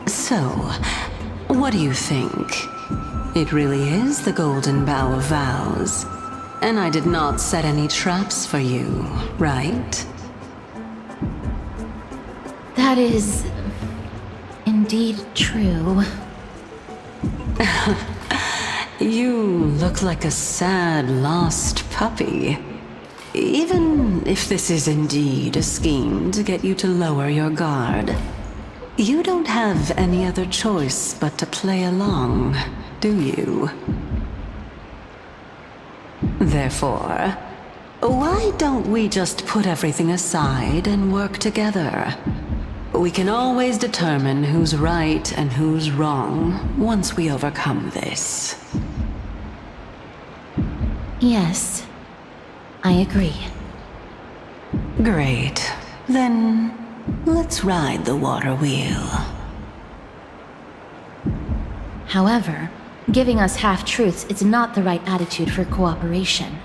So, what do you think? It really is the Golden Bough of Vows. And I did not set any traps for you, right? That is indeed true. You look like a sad, lost puppy. Even if this is indeed a scheme to get you to lower your guard, you don't have any other choice but to play along, do you? Therefore, why don't we just put everything aside and work together? We can always determine who's right and who's wrong once we overcome this. Yes, I agree. Great. Then, let's ride the water wheel. However, giving us half-truths is not the right attitude for cooperation.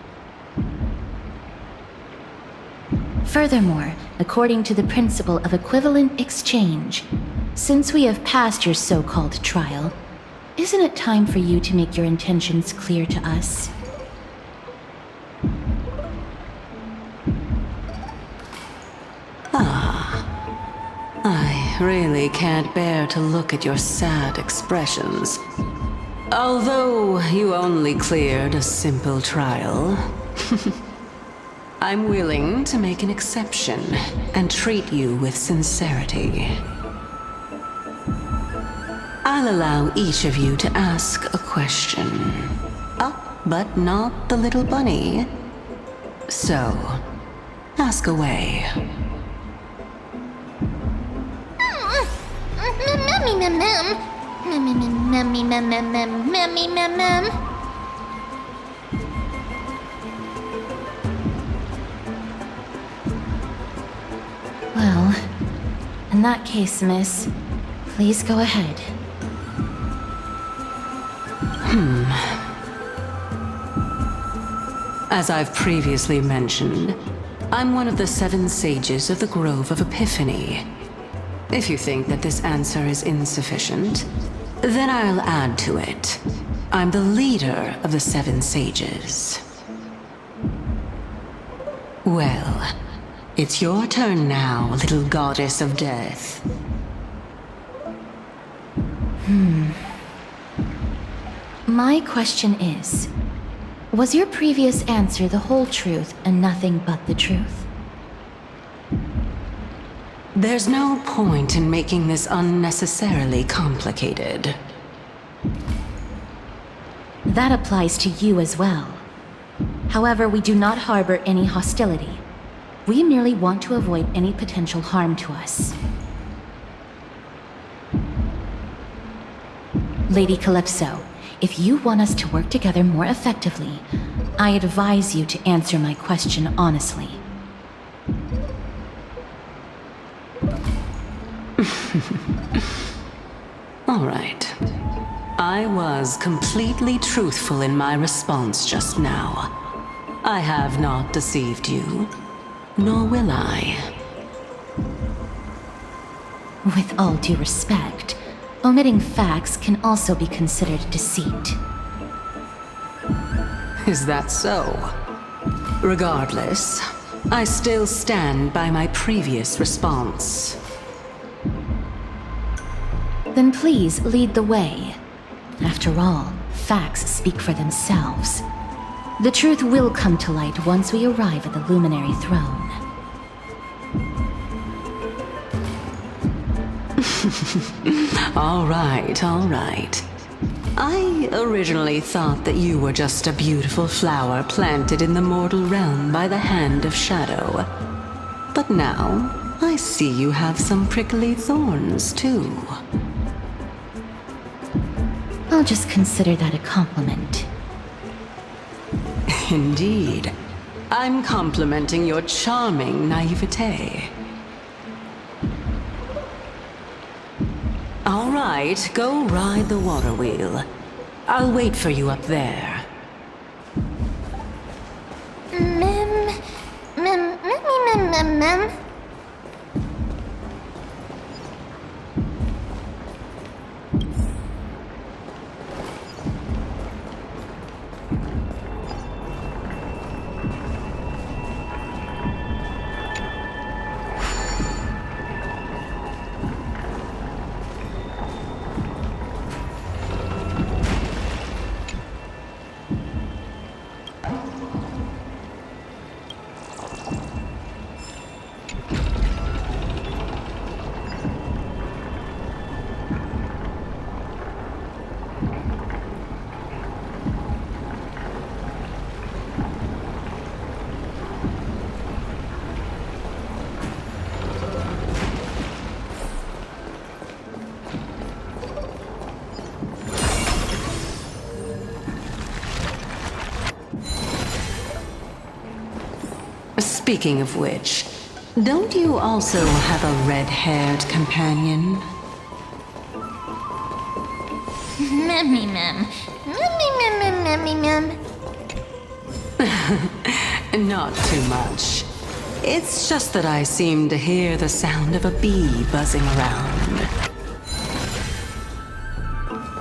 Furthermore, according to the principle of equivalent exchange, since we have passed your so-called trial, isn't it time for you to make your intentions clear to us? I really can't bear to look at your sad expressions. Although you only cleared a simple trial, I'm willing to make an exception and treat you with sincerity. I'll allow each of you to ask a question. But not the little bunny. So, ask away. Well, in that case, miss, please go ahead. As I've previously mentioned, I'm one of the 7 sages of the Grove of Epiphany. If you think that this answer is insufficient, then I'll add to it. I'm the leader of the 7 sages. Well, it's your turn now, little goddess of death. My question is, was your previous answer the whole truth and nothing but the truth? There's no point in making this unnecessarily complicated. That applies to you as well. However, we do not harbor any hostility. We merely want to avoid any potential harm to us. Lady Calypso, if you want us to work together more effectively, I advise you to answer my question honestly. All right. I was completely truthful in my response just now. I have not deceived you, nor will I. With all due respect, omitting facts can also be considered deceit. Is that so? Regardless, I still stand by my previous response. Then please lead the way. After all, facts speak for themselves. The truth will come to light once we arrive at the Luminary Throne. All right, all right. I originally thought that you were just a beautiful flower planted in the mortal realm by the hand of Shadow. But now, I see you have some prickly thorns, too. I'll just consider that a compliment. Indeed. I'm complimenting your charming naivete. All right, go ride the water wheel. I'll wait for you up there. Mem. Speaking of which, don't you also have a red-haired companion? Mem. Not too much. It's just that I seem to hear the sound of a bee buzzing around.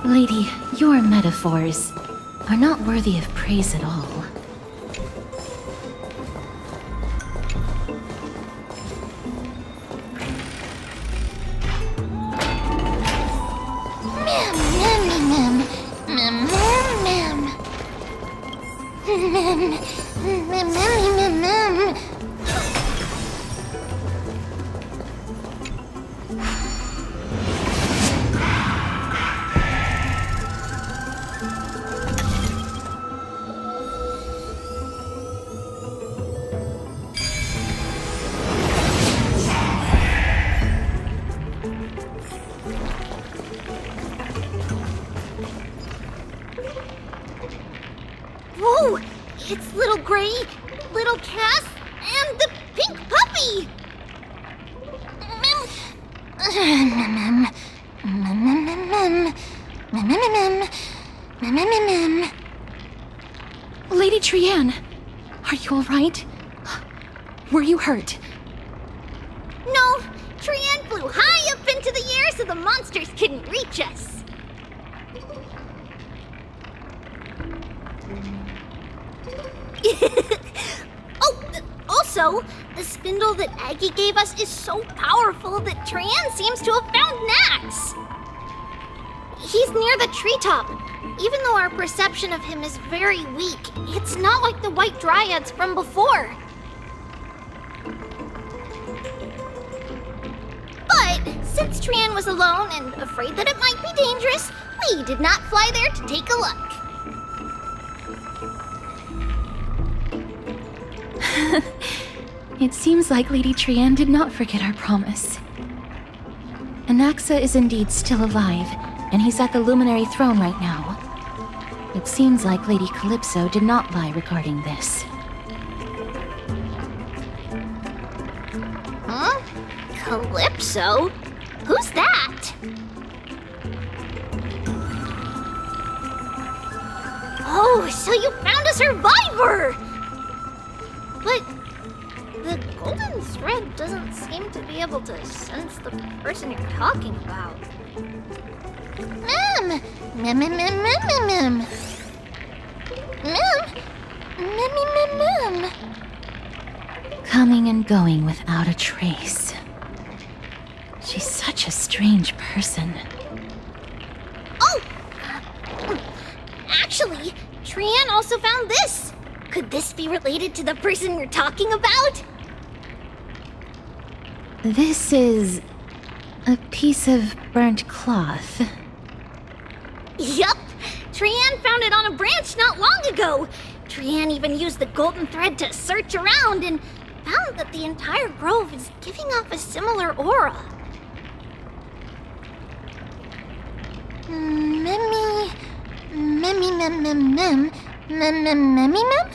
Lady, your metaphors are not worthy of praise at all. Whoa! It's Little Gray, Little Cass, and the pink puppy! Lady Trianne, are you alright? Were you hurt? No, Trianne flew high up into the air so the monsters couldn't reach us. Also, the spindle that Aggie gave us is so powerful that Trianne seems to have found Nax. He's near the treetop. Even though our perception of him is very weak, it's not like the white dryads from before. But since Trianne was alone and afraid that it might be dangerous, we did not fly there to take a look. It seems like Lady Trianne did not forget our promise. Anaxa is indeed still alive, and he's at the Luminary Throne right now. It seems like Lady Calypso did not lie regarding this. Huh? Calypso? Who's that? Oh, so you found a survivor! But the golden thread doesn't seem to be able to sense the person you're talking about. Mem! Mem, mem, mem, mem, mem, mem. Mem! Mem, mem, mem, mem. Coming and going without a trace. She's such a strange person. Oh! Actually, Trianne also found this. Could this be related to the person you're talking about? This is a piece of burnt cloth. Yup! Trianne found it on a branch not long ago. Trianne even used the golden thread to search around and found that the entire grove is giving off a similar aura. Memmy... Memmy mem mem mem... Mem mem memmy mem?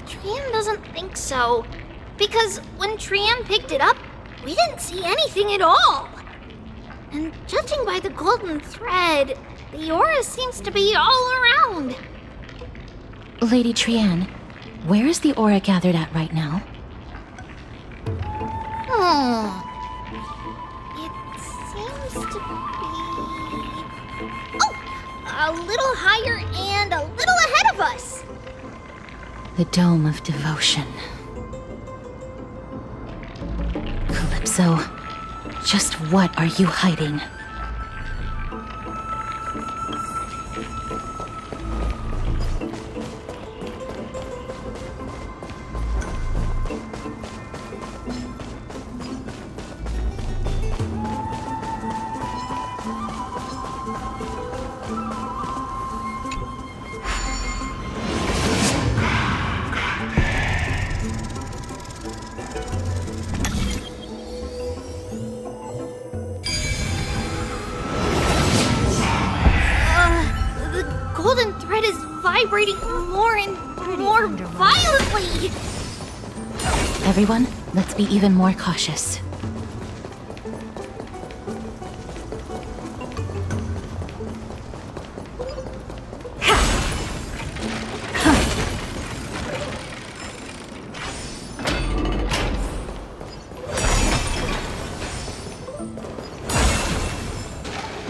Trianne doesn't think so. Because when Trianne picked it up, we didn't see anything at all. And judging by the golden thread, the aura seems to be all around. Lady Trianne, where is the aura gathered at right now? It seems to be... Oh! A little higher and a little ahead of us! The Dome of Devotion. Calypso, just what are you hiding? Golden thread is vibrating more and more violently! Everyone, let's be even more cautious.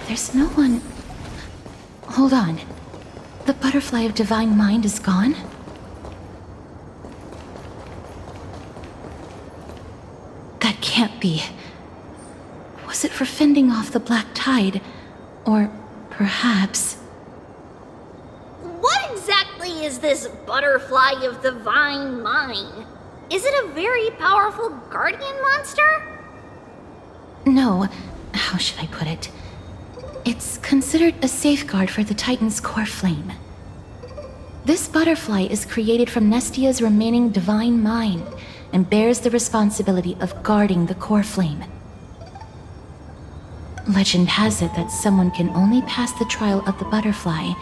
There's no one... Hold on. The butterfly of divine mind is gone? That can't be. Was it for fending off the black tide? Or perhaps... What exactly is this butterfly of the vine mine? Is it a very powerful guardian monster? No, how should I put it? It's considered a safeguard for the Titan's core flame. This butterfly is created from Nestia's remaining divine mind and bears the responsibility of guarding the core flame. Legend has it that someone can only pass the trial of the butterfly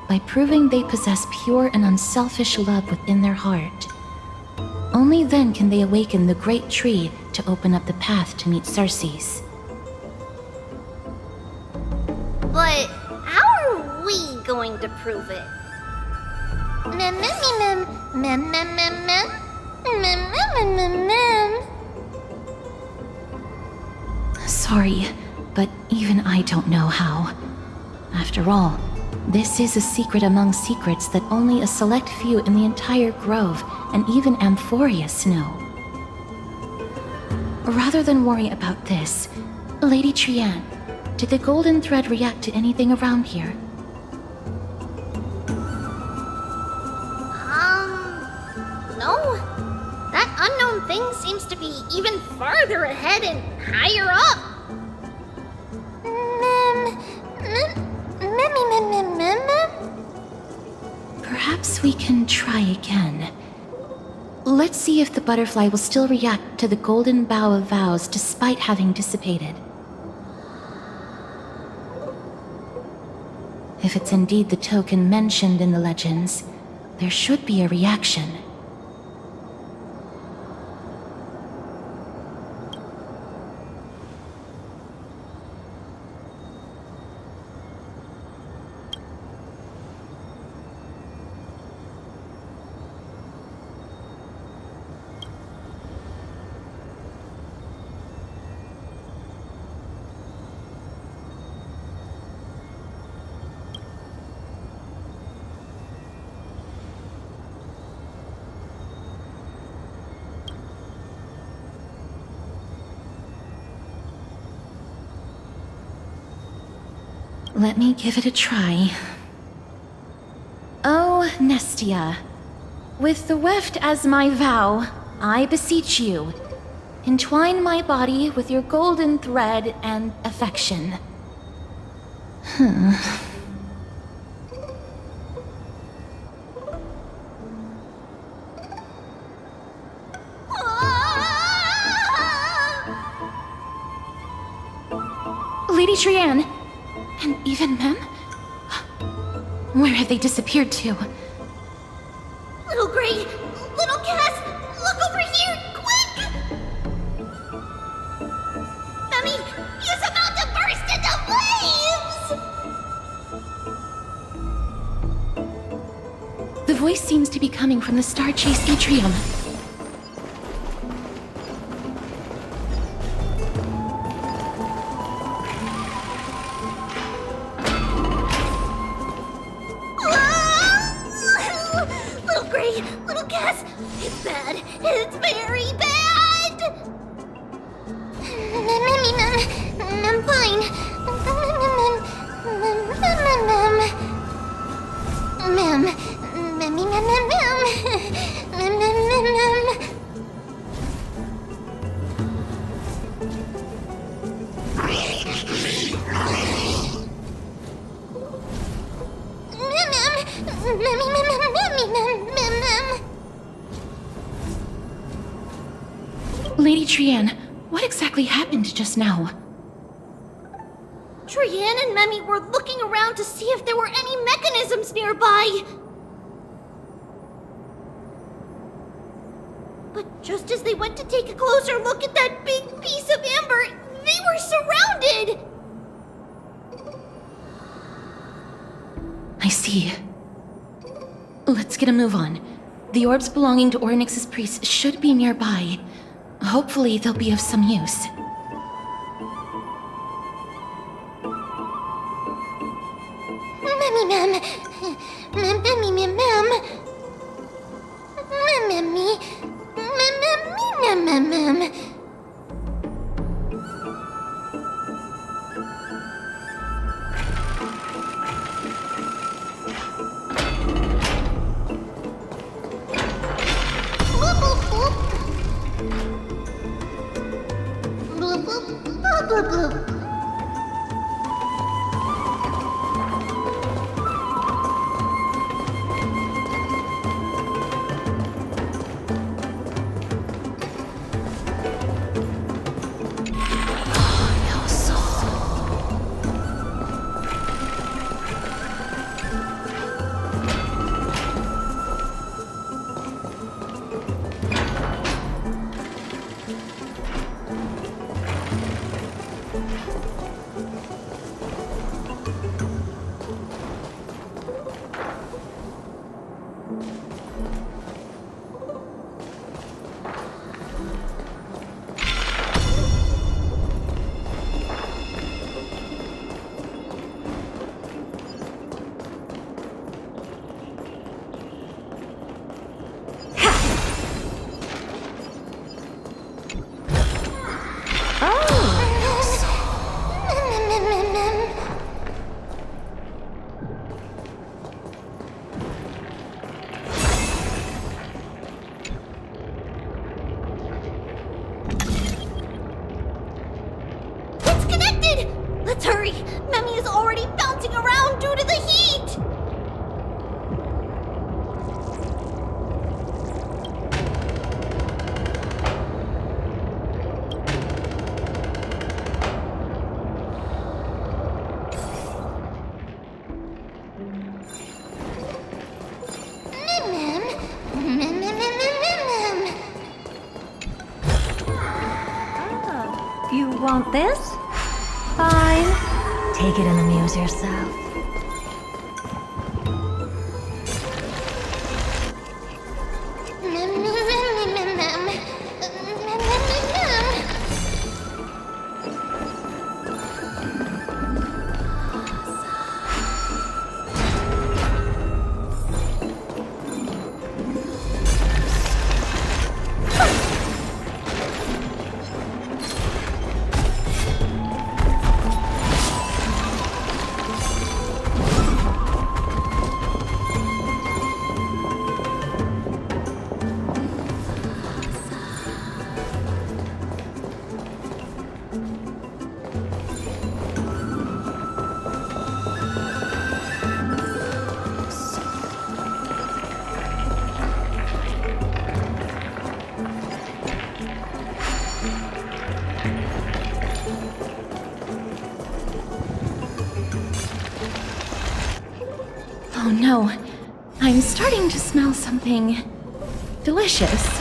by proving they possess pure and unselfish love within their heart. Only then can they awaken the great tree to open up the path to meet Circes. But how are we going to prove it? Mem, mem, mem, mem, mem, mem, mem, mem, mem, mem, mem. Sorry, but even I don't know how. After all, this is a secret among secrets that only a select few in the entire grove and even Amphorius know. Rather than worry about this, Lady Trianne, did the golden thread react to anything around here? No. That unknown thing seems to be even farther ahead and higher up. Perhaps we can try again. Let's see if the butterfly will still react to the golden bough of vows despite having dissipated. If it's indeed the token mentioned in the legends, there should be a reaction. Let me give it a try. Oh, Nestia, with the weft as my vow, I beseech you, entwine my body with your golden thread and affection. Lady Trianne! And even Mem? Where have they disappeared to? Little Gray! Little Cass! Look over here! Quick! Memmy! He's about to burst into flames! The voice seems to be coming from the Star Chase atrium. Little Cass, it's bad. It's very bad. I'm fine. Lady Trianne, what exactly happened just now? Trianne and Memmy were looking around to see if there were any mechanisms nearby. But just as they went to take a closer look at that big piece of amber, they were surrounded! I see. Let's get a move on. The orbs belonging to Ornyx's priests should be nearby. Hopefully they'll be of some use. Memmy, Mem. Memmy, Mem, Mem. Memmy. Mem, Mem. bloop bloop. Let's hurry! Memmy is already bouncing around due to the heat! You want this? Fine. Take it and amuse yourself. Oh no, I'm starting to smell something delicious.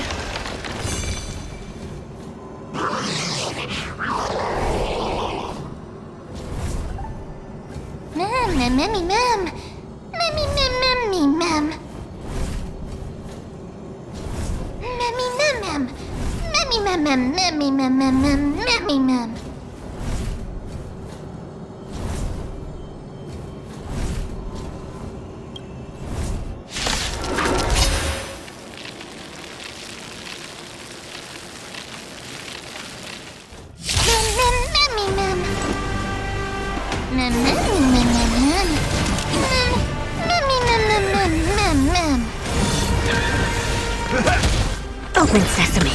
Open sesame.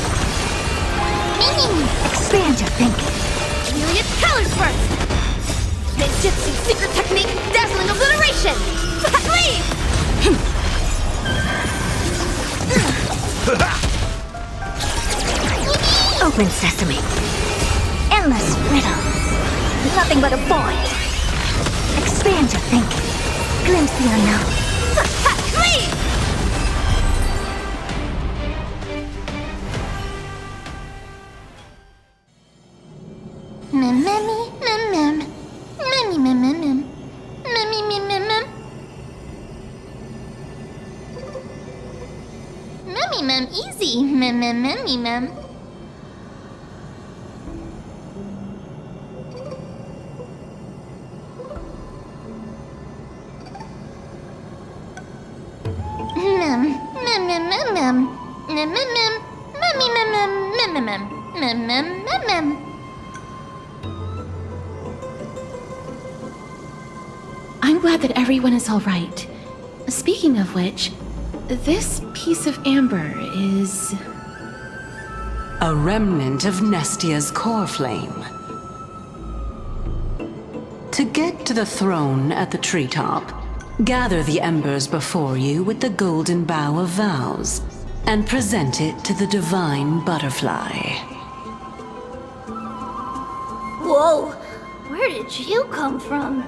Expand your thinking. Chameleon's colors first! Ninjutsu secret technique, dazzling obliteration! Leave! Open sesame. Endless riddles. Nothing but a void. Expand your thinking. Glimpse the unknown. Leave! Easy. I'm glad that everyone is all right. Speaking of which, this piece of amber is... A remnant of Nestia's core flame. the throne at the treetop. Gather the embers before you with the golden bough of vows, and present it to the divine butterfly. Whoa! Where did you come from?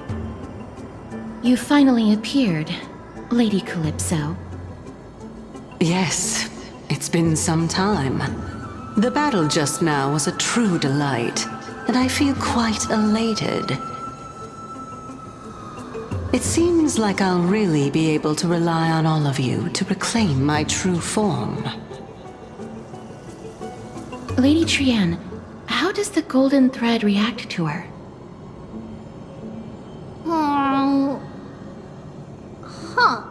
You finally appeared, Lady Calypso. Yes, it's been some time. The battle just now was a true delight, and I feel quite elated. It seems like I'll really be able to rely on all of you to reclaim my true form. Lady Trienne, how does the golden thread react to her? Huh.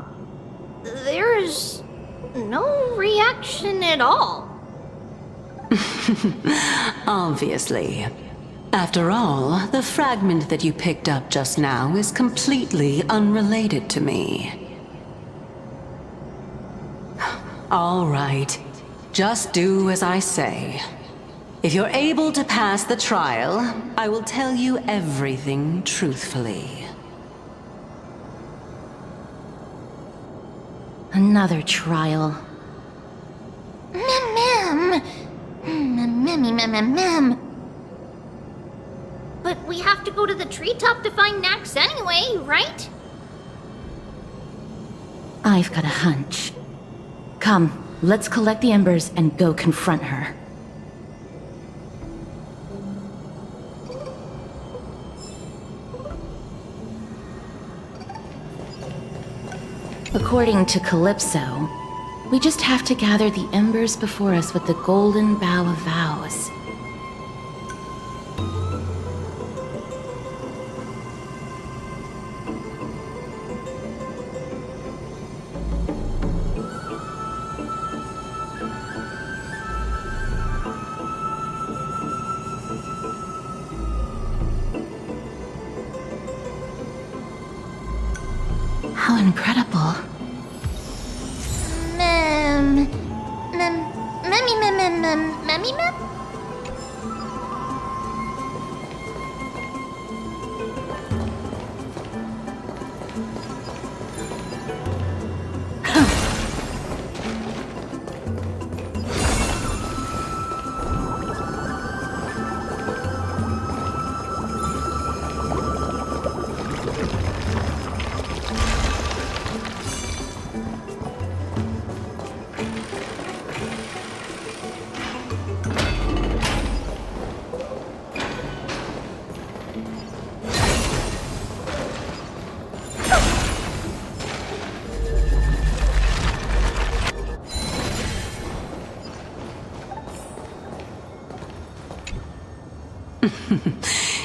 There's no reaction at all. Obviously. After all, the fragment that you picked up just now is completely unrelated to me. All right. Just do as I say. If you're able to pass the trial, I will tell you everything truthfully. Another trial. But we have to go to the treetop to find Nax anyway, right? I've got a hunch. Come, let's collect the embers and go confront her. According to Calypso, we just have to gather the embers before us with the golden bough of vows. How incredible. Mem.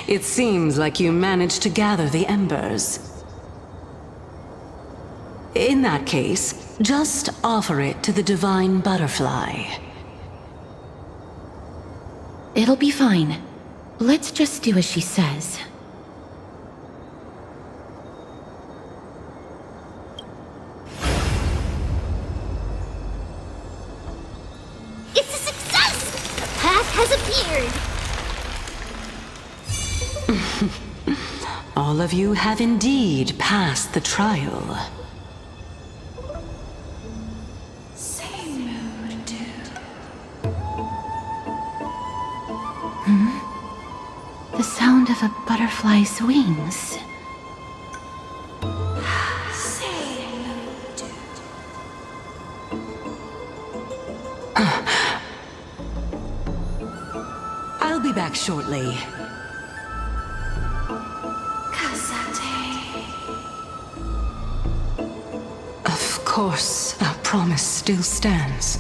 It seems like you managed to gather the embers. In that case, just offer it to the divine butterfly. It'll be fine. Let's just do as she says. It's a success! The path has appeared! All of you have indeed passed the trial. The sound of a butterfly's wings. I'll be back shortly. Of course, our promise still stands.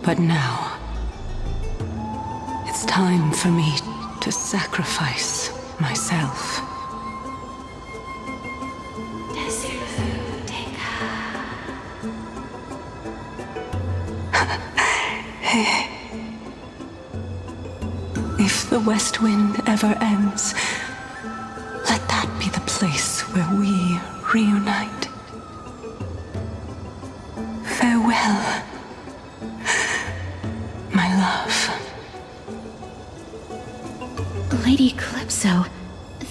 But now, it's time for me to sacrifice myself. If the West Wind ever ends, let that be the place where we reunite. Farewell, my love. Lady Calypso,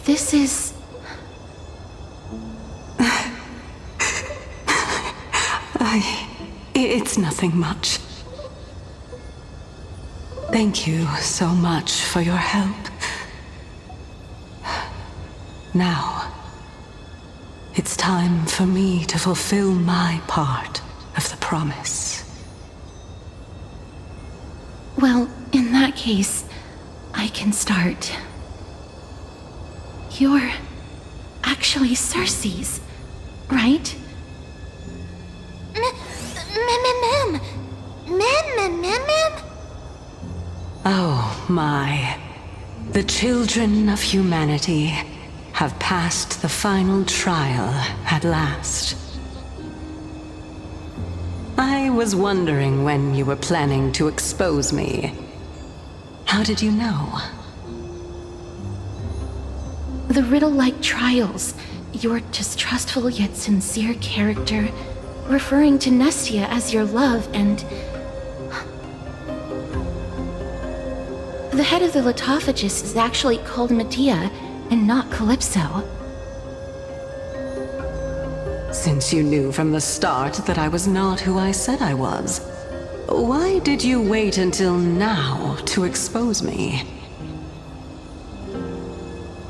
This is... It's nothing much. Thank you so much for your help. Now, it's time for me to fulfill my part of the promise. Well, in that case, I can start. You're actually Cersei's, right? Oh my. The children of humanity have passed the final trial at last. I was wondering when you were planning to expose me. How did you know? The riddle-like trials, your distrustful yet sincere character, referring to Nestia as your love, and... The head of the Litophagus is actually called Medea, and not Calypso. Since you knew from the start that I was not who I said I was, why did you wait until now to expose me?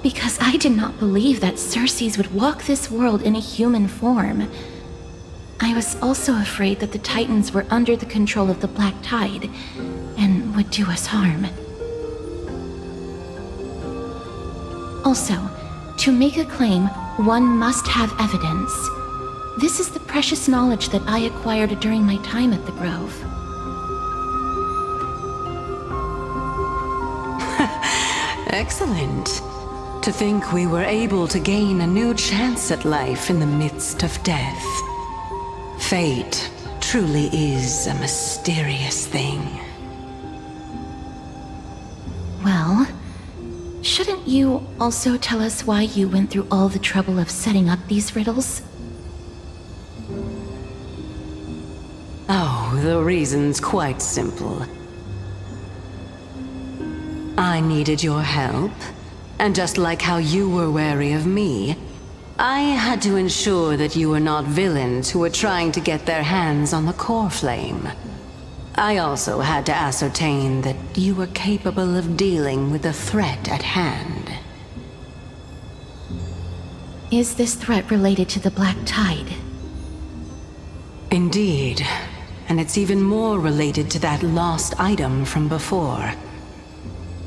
Because I did not believe that Cersei's would walk this world in a human form. I was also afraid that the Titans were under the control of the Black Tide, and would do us harm. Also, to make a claim, one must have evidence. This is the precious knowledge that I acquired during my time at the Grove. Excellent. To think we were able to gain a new chance at life in the midst of death. Fate truly is a mysterious thing. Well, shouldn't you also tell us why you went through all the trouble of setting up these riddles? Oh, the reason's quite simple. I needed your help, and just like how you were wary of me, I had to ensure that you were not villains who were trying to get their hands on the core flame. I also had to ascertain that you were capable of dealing with the threat at hand. Is this threat related to the Black Tide? Indeed, and it's even more related to that lost item from before.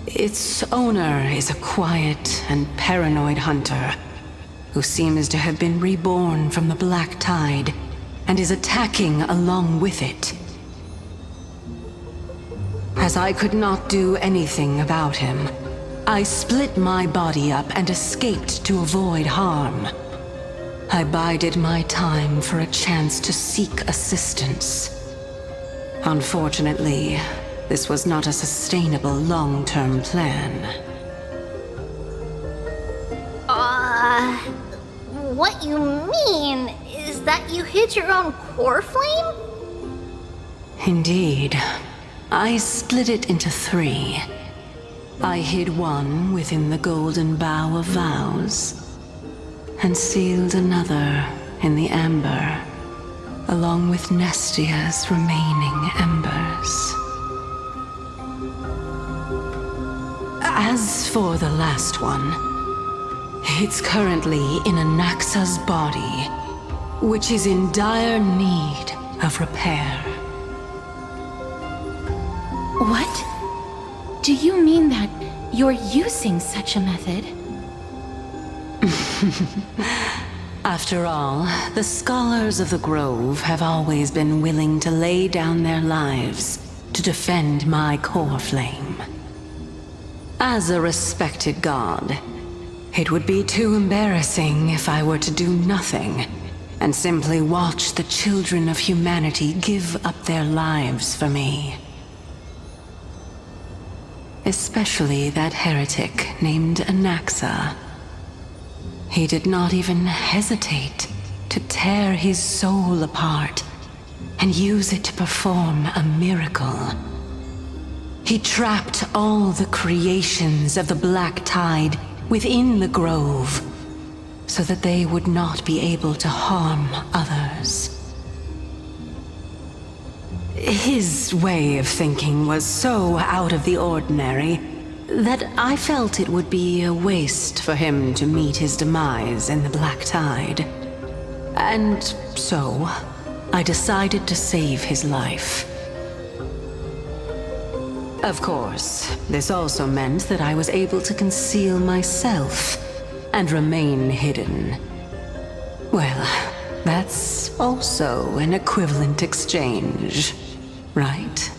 Its owner is a quiet and paranoid hunter who seems to have been reborn from the Black Tide and is attacking along with it. As I could not do anything about him, I split my body up and escaped to avoid harm. I bided my time for a chance to seek assistance. Unfortunately, this was not a sustainable long-term plan. What you mean is that you hid your own core flame? Indeed. I split it into 3. I hid one within the golden bough of vows, and sealed another in the amber, along with Nestia's remaining embers. As for the last one, it's currently in Anaxa's body, which is in dire need of repair. What? Do you mean that you're using such a method? After all, the scholars of the Grove have always been willing to lay down their lives to defend my core flame. As a respected god, it would be too embarrassing if I were to do nothing and simply watch the children of humanity give up their lives for me. Especially that heretic named Anaxa. He did not even hesitate to tear his soul apart and use it to perform a miracle. He trapped all the creations of the Black Tide within the grove, so that they would not be able to harm others. His way of thinking was so out of the ordinary that I felt it would be a waste for him to meet his demise in the Black Tide. And so, I decided to save his life. Of course, this also meant that I was able to conceal myself and remain hidden. Well, that's also an equivalent exchange, right?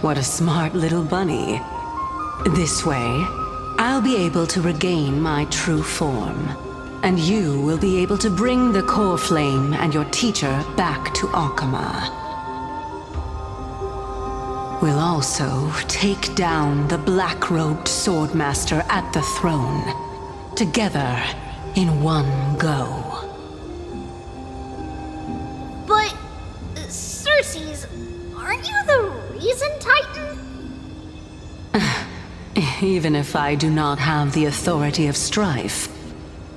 What a smart little bunny. This way, I'll be able to regain my true form, and you will be able to bring the core flame and your teacher back to Akama. We'll also take down the black-robed swordmaster at the throne, together in one go. But, Cersei's, aren't you the reason, Titan? Even if I do not have the authority of strife,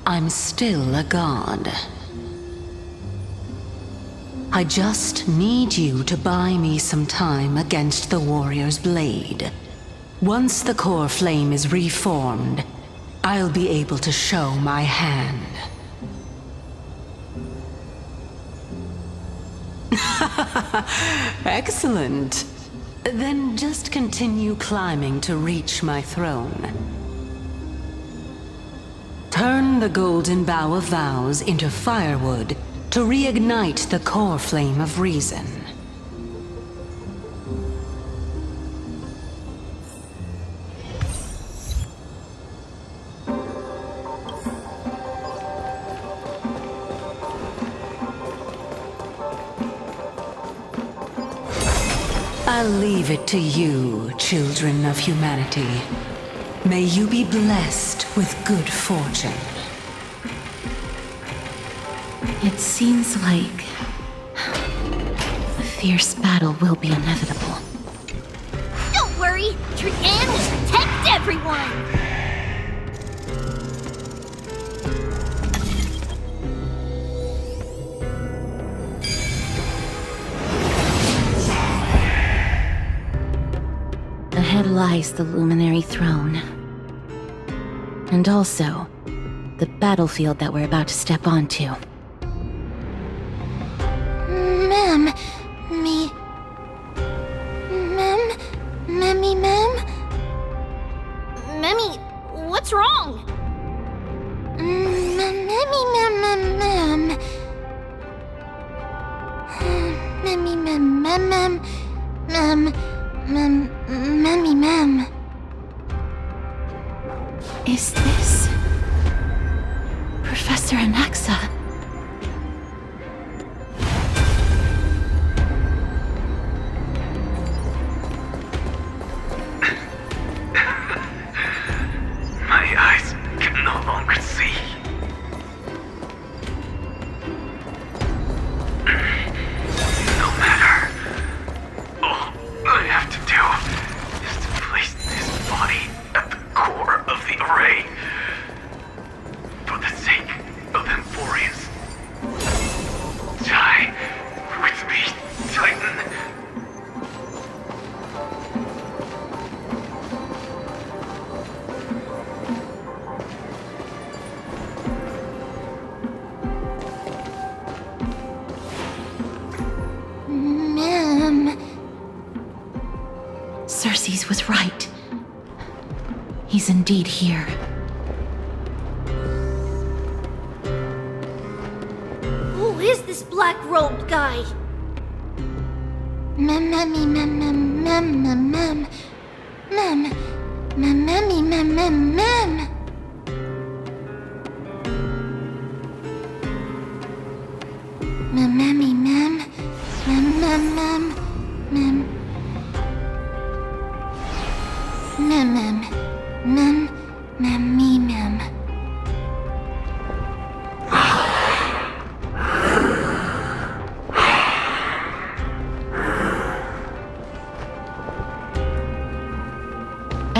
I'm still a god. I just need you to buy me some time against the warrior's blade. Once the core flame is reformed, I'll be able to show my hand. Excellent. Then just continue climbing to reach my throne. Turn the golden bough of vows into firewood to reignite the core flame of reason. I'll leave it to you, children of humanity. May you be blessed with good fortune. It seems like a fierce battle will be inevitable. Don't worry, Trian will protect everyone! Ahead lies the Luminary Throne. And also, the battlefield that we're about to step onto. Memmy, what's wrong? Is this Professor Anaxa? My eyes can no longer see. No matter. All I have to do is to place this body at the core of the array. For the sake of Emporius. Die with me, Titan. Cersei's was right. He's indeed here. Who is this black-robed guy? Mem.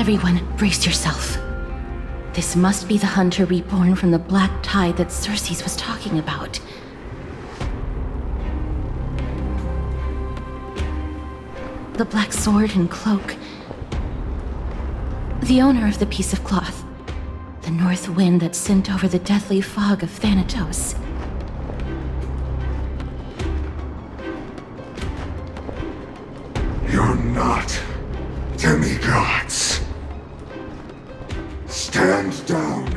Everyone, brace yourself. This must be the hunter reborn from the black tide that Circes was talking about. The black sword and cloak. The owner of the piece of cloth. The north wind that sent over the deathly fog of Thanatos. You're not demigods. Stand down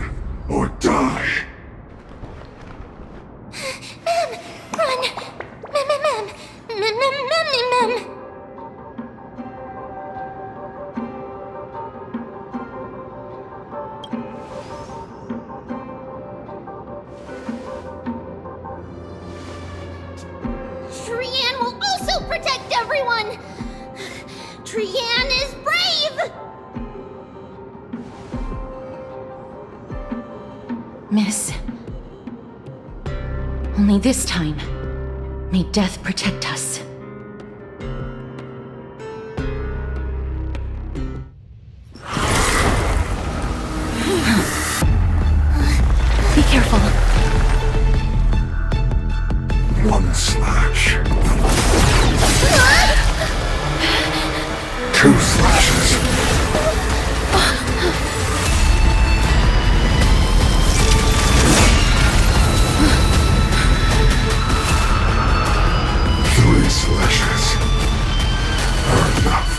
or die. Run! Mem. Trian will also protect everyone! Trian is brave! Miss. Only this time, may death protect us. Be careful. One slash. Two slashes. Three slashes are enough.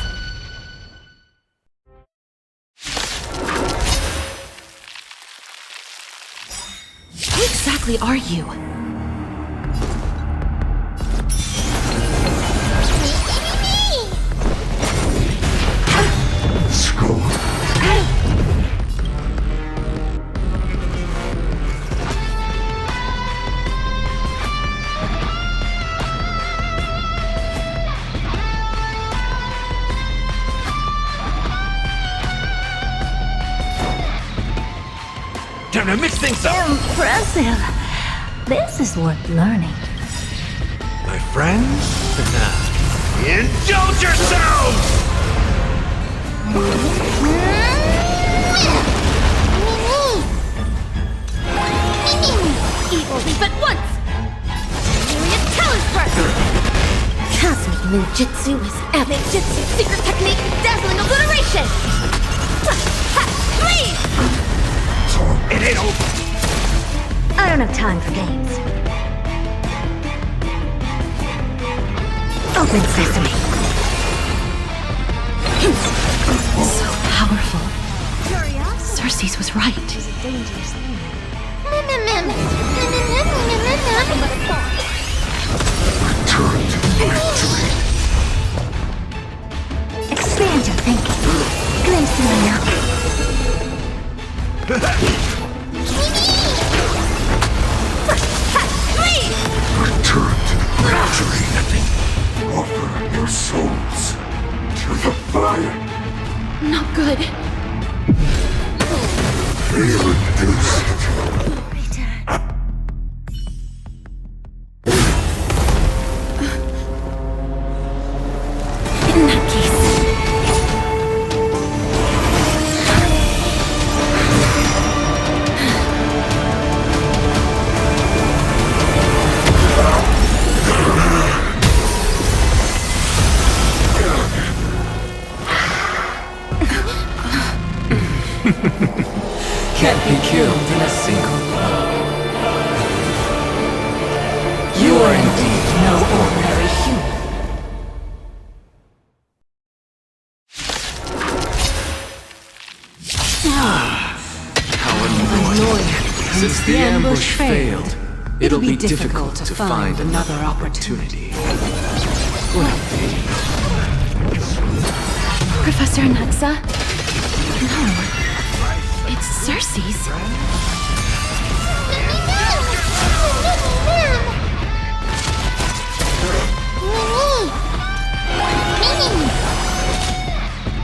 Who exactly are you? Skull. Time to mix things up! Impressive. This is worth learning. My friends? Indulge yourselves! Evil leave at once! Myriad Telespark! Cosmic ninjutsu is epic. Ninjutsu secret technique, dazzling obliteration! Please! It ain't over! I don't have time for games. Open sesame. So powerful. Circes was right. Return to victory. Expand your thinking. Glimpse in the knock. Return to victory. Offer your souls to the fire. Not good. Feel induced. In that case. Can't be killed in a single blow. You are indeed no ordinary human. How annoying. Since the ambush failed, it'll be difficult to find another opportunity. What a pity. Professor Naxa? No. It's Circes.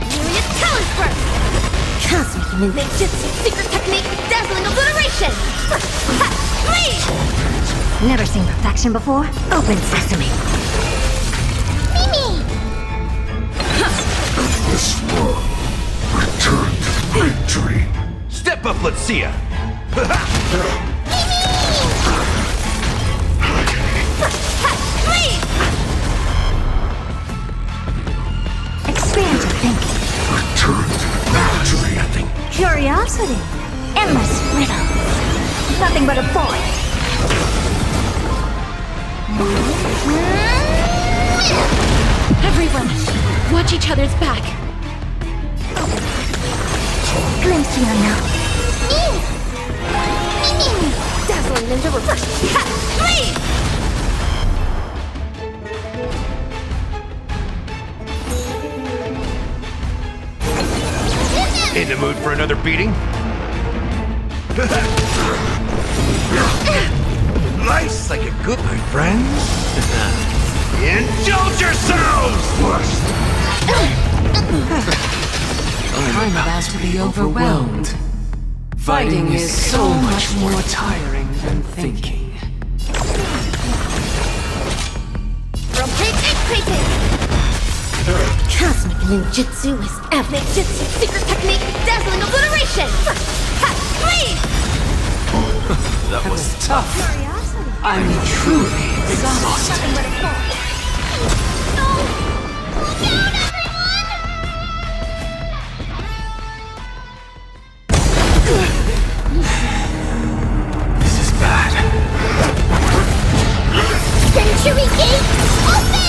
Myriad Telespark! Cosmic ninjutsu. Secret technique, dazzling obliteration! Please! Never seen perfection before? Open sesame. Mimi! This war. Return Victory! Step up, let's see ya! Expand your thinking. Return to victory! Nothing. Curiosity. Endless riddles. Nothing but a void. Everyone, watch each other's back. Glimpse you now. Dazzling ninja reverse. In the mood for another beating? Life's like a good, my friends. Indulge yourselves! I'm about to be overwhelmed. Fighting is so much more tiring than thinking. Cosmic ninjutsu is epic. Ninjutsu secret technique, dazzling obliteration! That was tough. I'm truly exhausted. Nothing but a void. No! Look out, everyone! This is bad. Century Gate, open!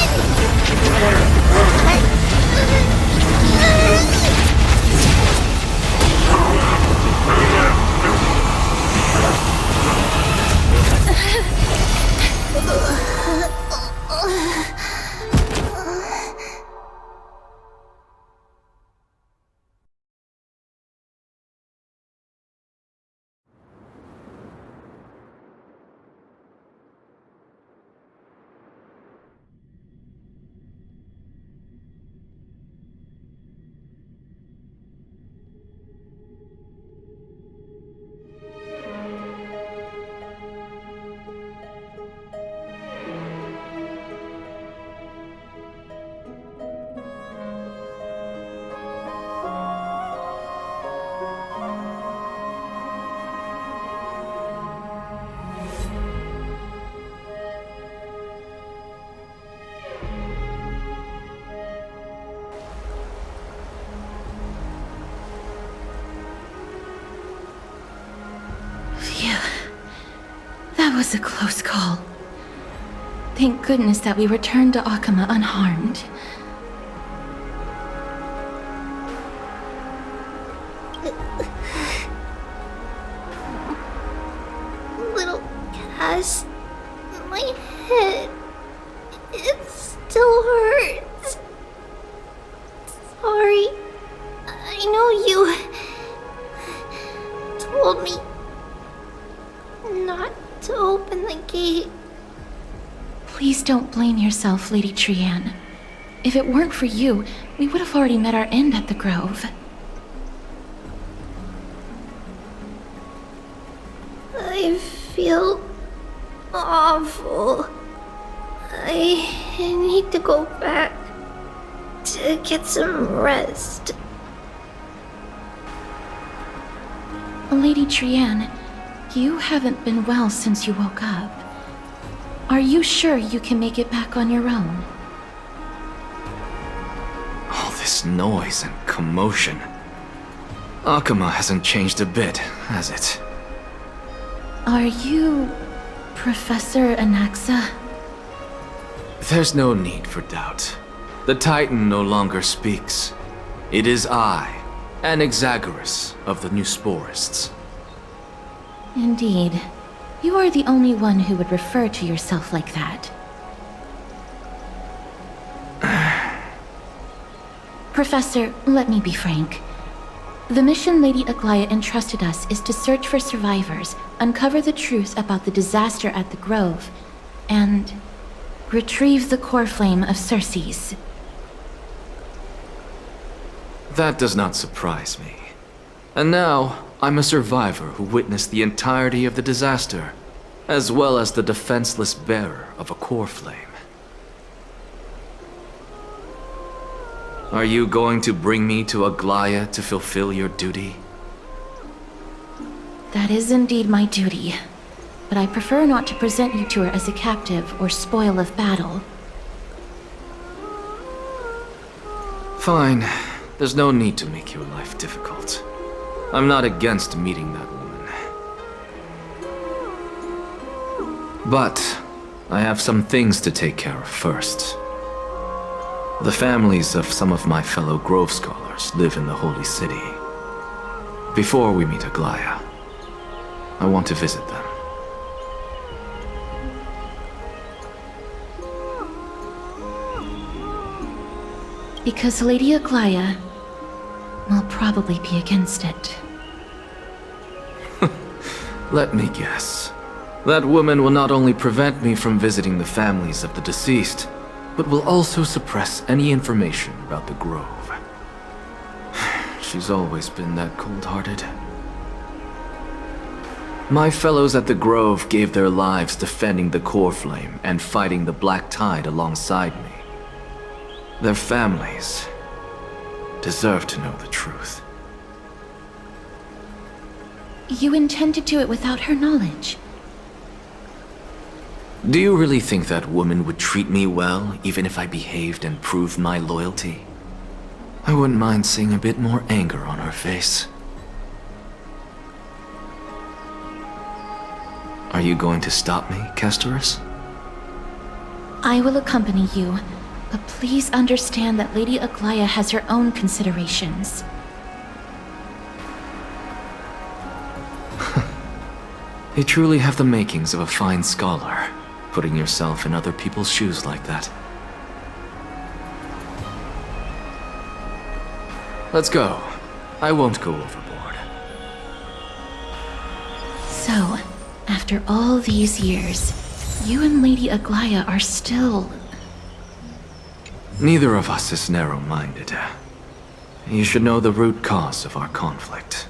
That was a close call. Thank goodness that we returned to Akama unharmed. Little Cass, my head, it still hurts. Sorry, I know you told me not to open the gate. Please don't blame yourself, Lady Trianne. If it weren't for you, we would have already met our end at the Grove. I feel awful. I need to go back to get some rest. Lady Trianne, you haven't been well since you woke up. Are you sure you can make it back on your own? All this noise and commotion. Akama hasn't changed a bit, has it? Are you Professor Anaxa? There's no need for doubt. The Titan no longer speaks. It is I, Anaxagoras of the Newsporists. Indeed. You are the only one who would refer to yourself like that. Professor, let me be frank. The mission Lady Aglaya entrusted us is to search for survivors, uncover the truth about the disaster at the Grove, and retrieve the core flame of Circes. That does not surprise me. And now, I'm a survivor who witnessed the entirety of the disaster, as well as the defenseless bearer of a core flame. Are you going to bring me to Aglaya to fulfill your duty? That is indeed my duty, but I prefer not to present you to her as a captive or spoil of battle. Fine. There's no need to make your life difficult. I'm not against meeting that woman. But I have some things to take care of first. The families of some of my fellow Grove Scholars live in the Holy City. Before we meet Aglaya, I want to visit them. Because Lady Aglaya will probably be against it. Let me guess. That woman will not only prevent me from visiting the families of the deceased, but will also suppress any information about the Grove. She's always been that cold-hearted. My fellows at the Grove gave their lives defending the core flame and fighting the Black Tide alongside me. Their families deserve to know the truth. You intend to do it without her knowledge? Do you really think that woman would treat me well, even if I behaved and proved my loyalty? I wouldn't mind seeing a bit more anger on her face. Are you going to stop me, Castorus? I will accompany you, but please understand that Lady Aglaya has her own considerations. You truly have the makings of a fine scholar, putting yourself in other people's shoes like that. Let's go. I won't go overboard. So, after all these years, you and Lady Aglaya are still... Neither of us is narrow-minded. You should know the root cause of our conflict.